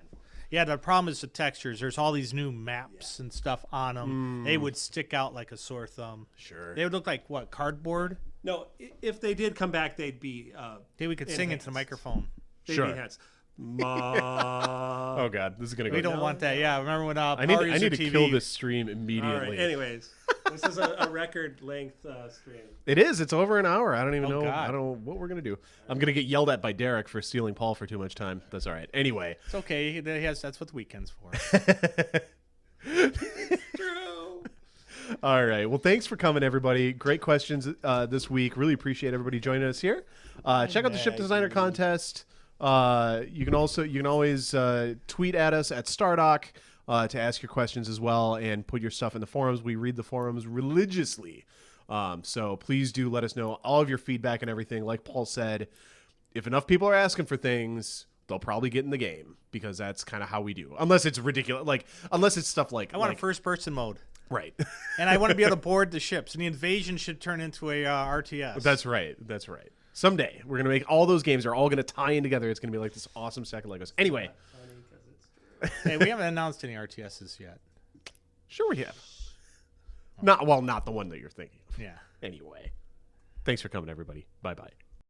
Yeah, the problem is the textures. There's all these new maps and stuff on them. They would stick out like a sore thumb. Sure. They would look like what, cardboard? No, if they did come back, they'd be. We could sing into the microphone. They'd Sure. be enhanced. Ma. Oh God, this is gonna go. We don't want that. Yeah, remember when I need to kill this stream immediately. All right. Anyways, this is a record length stream. It is. It's over an hour. I don't even know. God. I don't know what we're gonna do. I'm gonna get yelled at by Derek for stealing Paul for too much time. That's all right. Anyway. It's okay. That's what the weekend's for. True. All right. Well, thanks for coming, everybody. Great questions this week. Really appreciate everybody joining us here. Check out the Ship Designer Contest. You can always tweet at us at Stardock to ask your questions as well and put your stuff in the forums. We read the forums religiously. So please do let us know all of your feedback and everything. Like Paul said, if enough people are asking for things, they'll probably get in the game because that's kind of how we do. Unless it's ridiculous. Unless it's stuff like... I want a first-person mode. Right. And I want to be able to board the ships. And the invasion should turn into a RTS. That's right. Someday, we're going to make all those games are all going to tie in together. It's going to be like this awesome stack of Legos. Anyway. Hey, we haven't announced any RTSs yet. Sure we have. Not the one that you're thinking of. Yeah. Anyway. Thanks for coming, everybody. Bye-bye.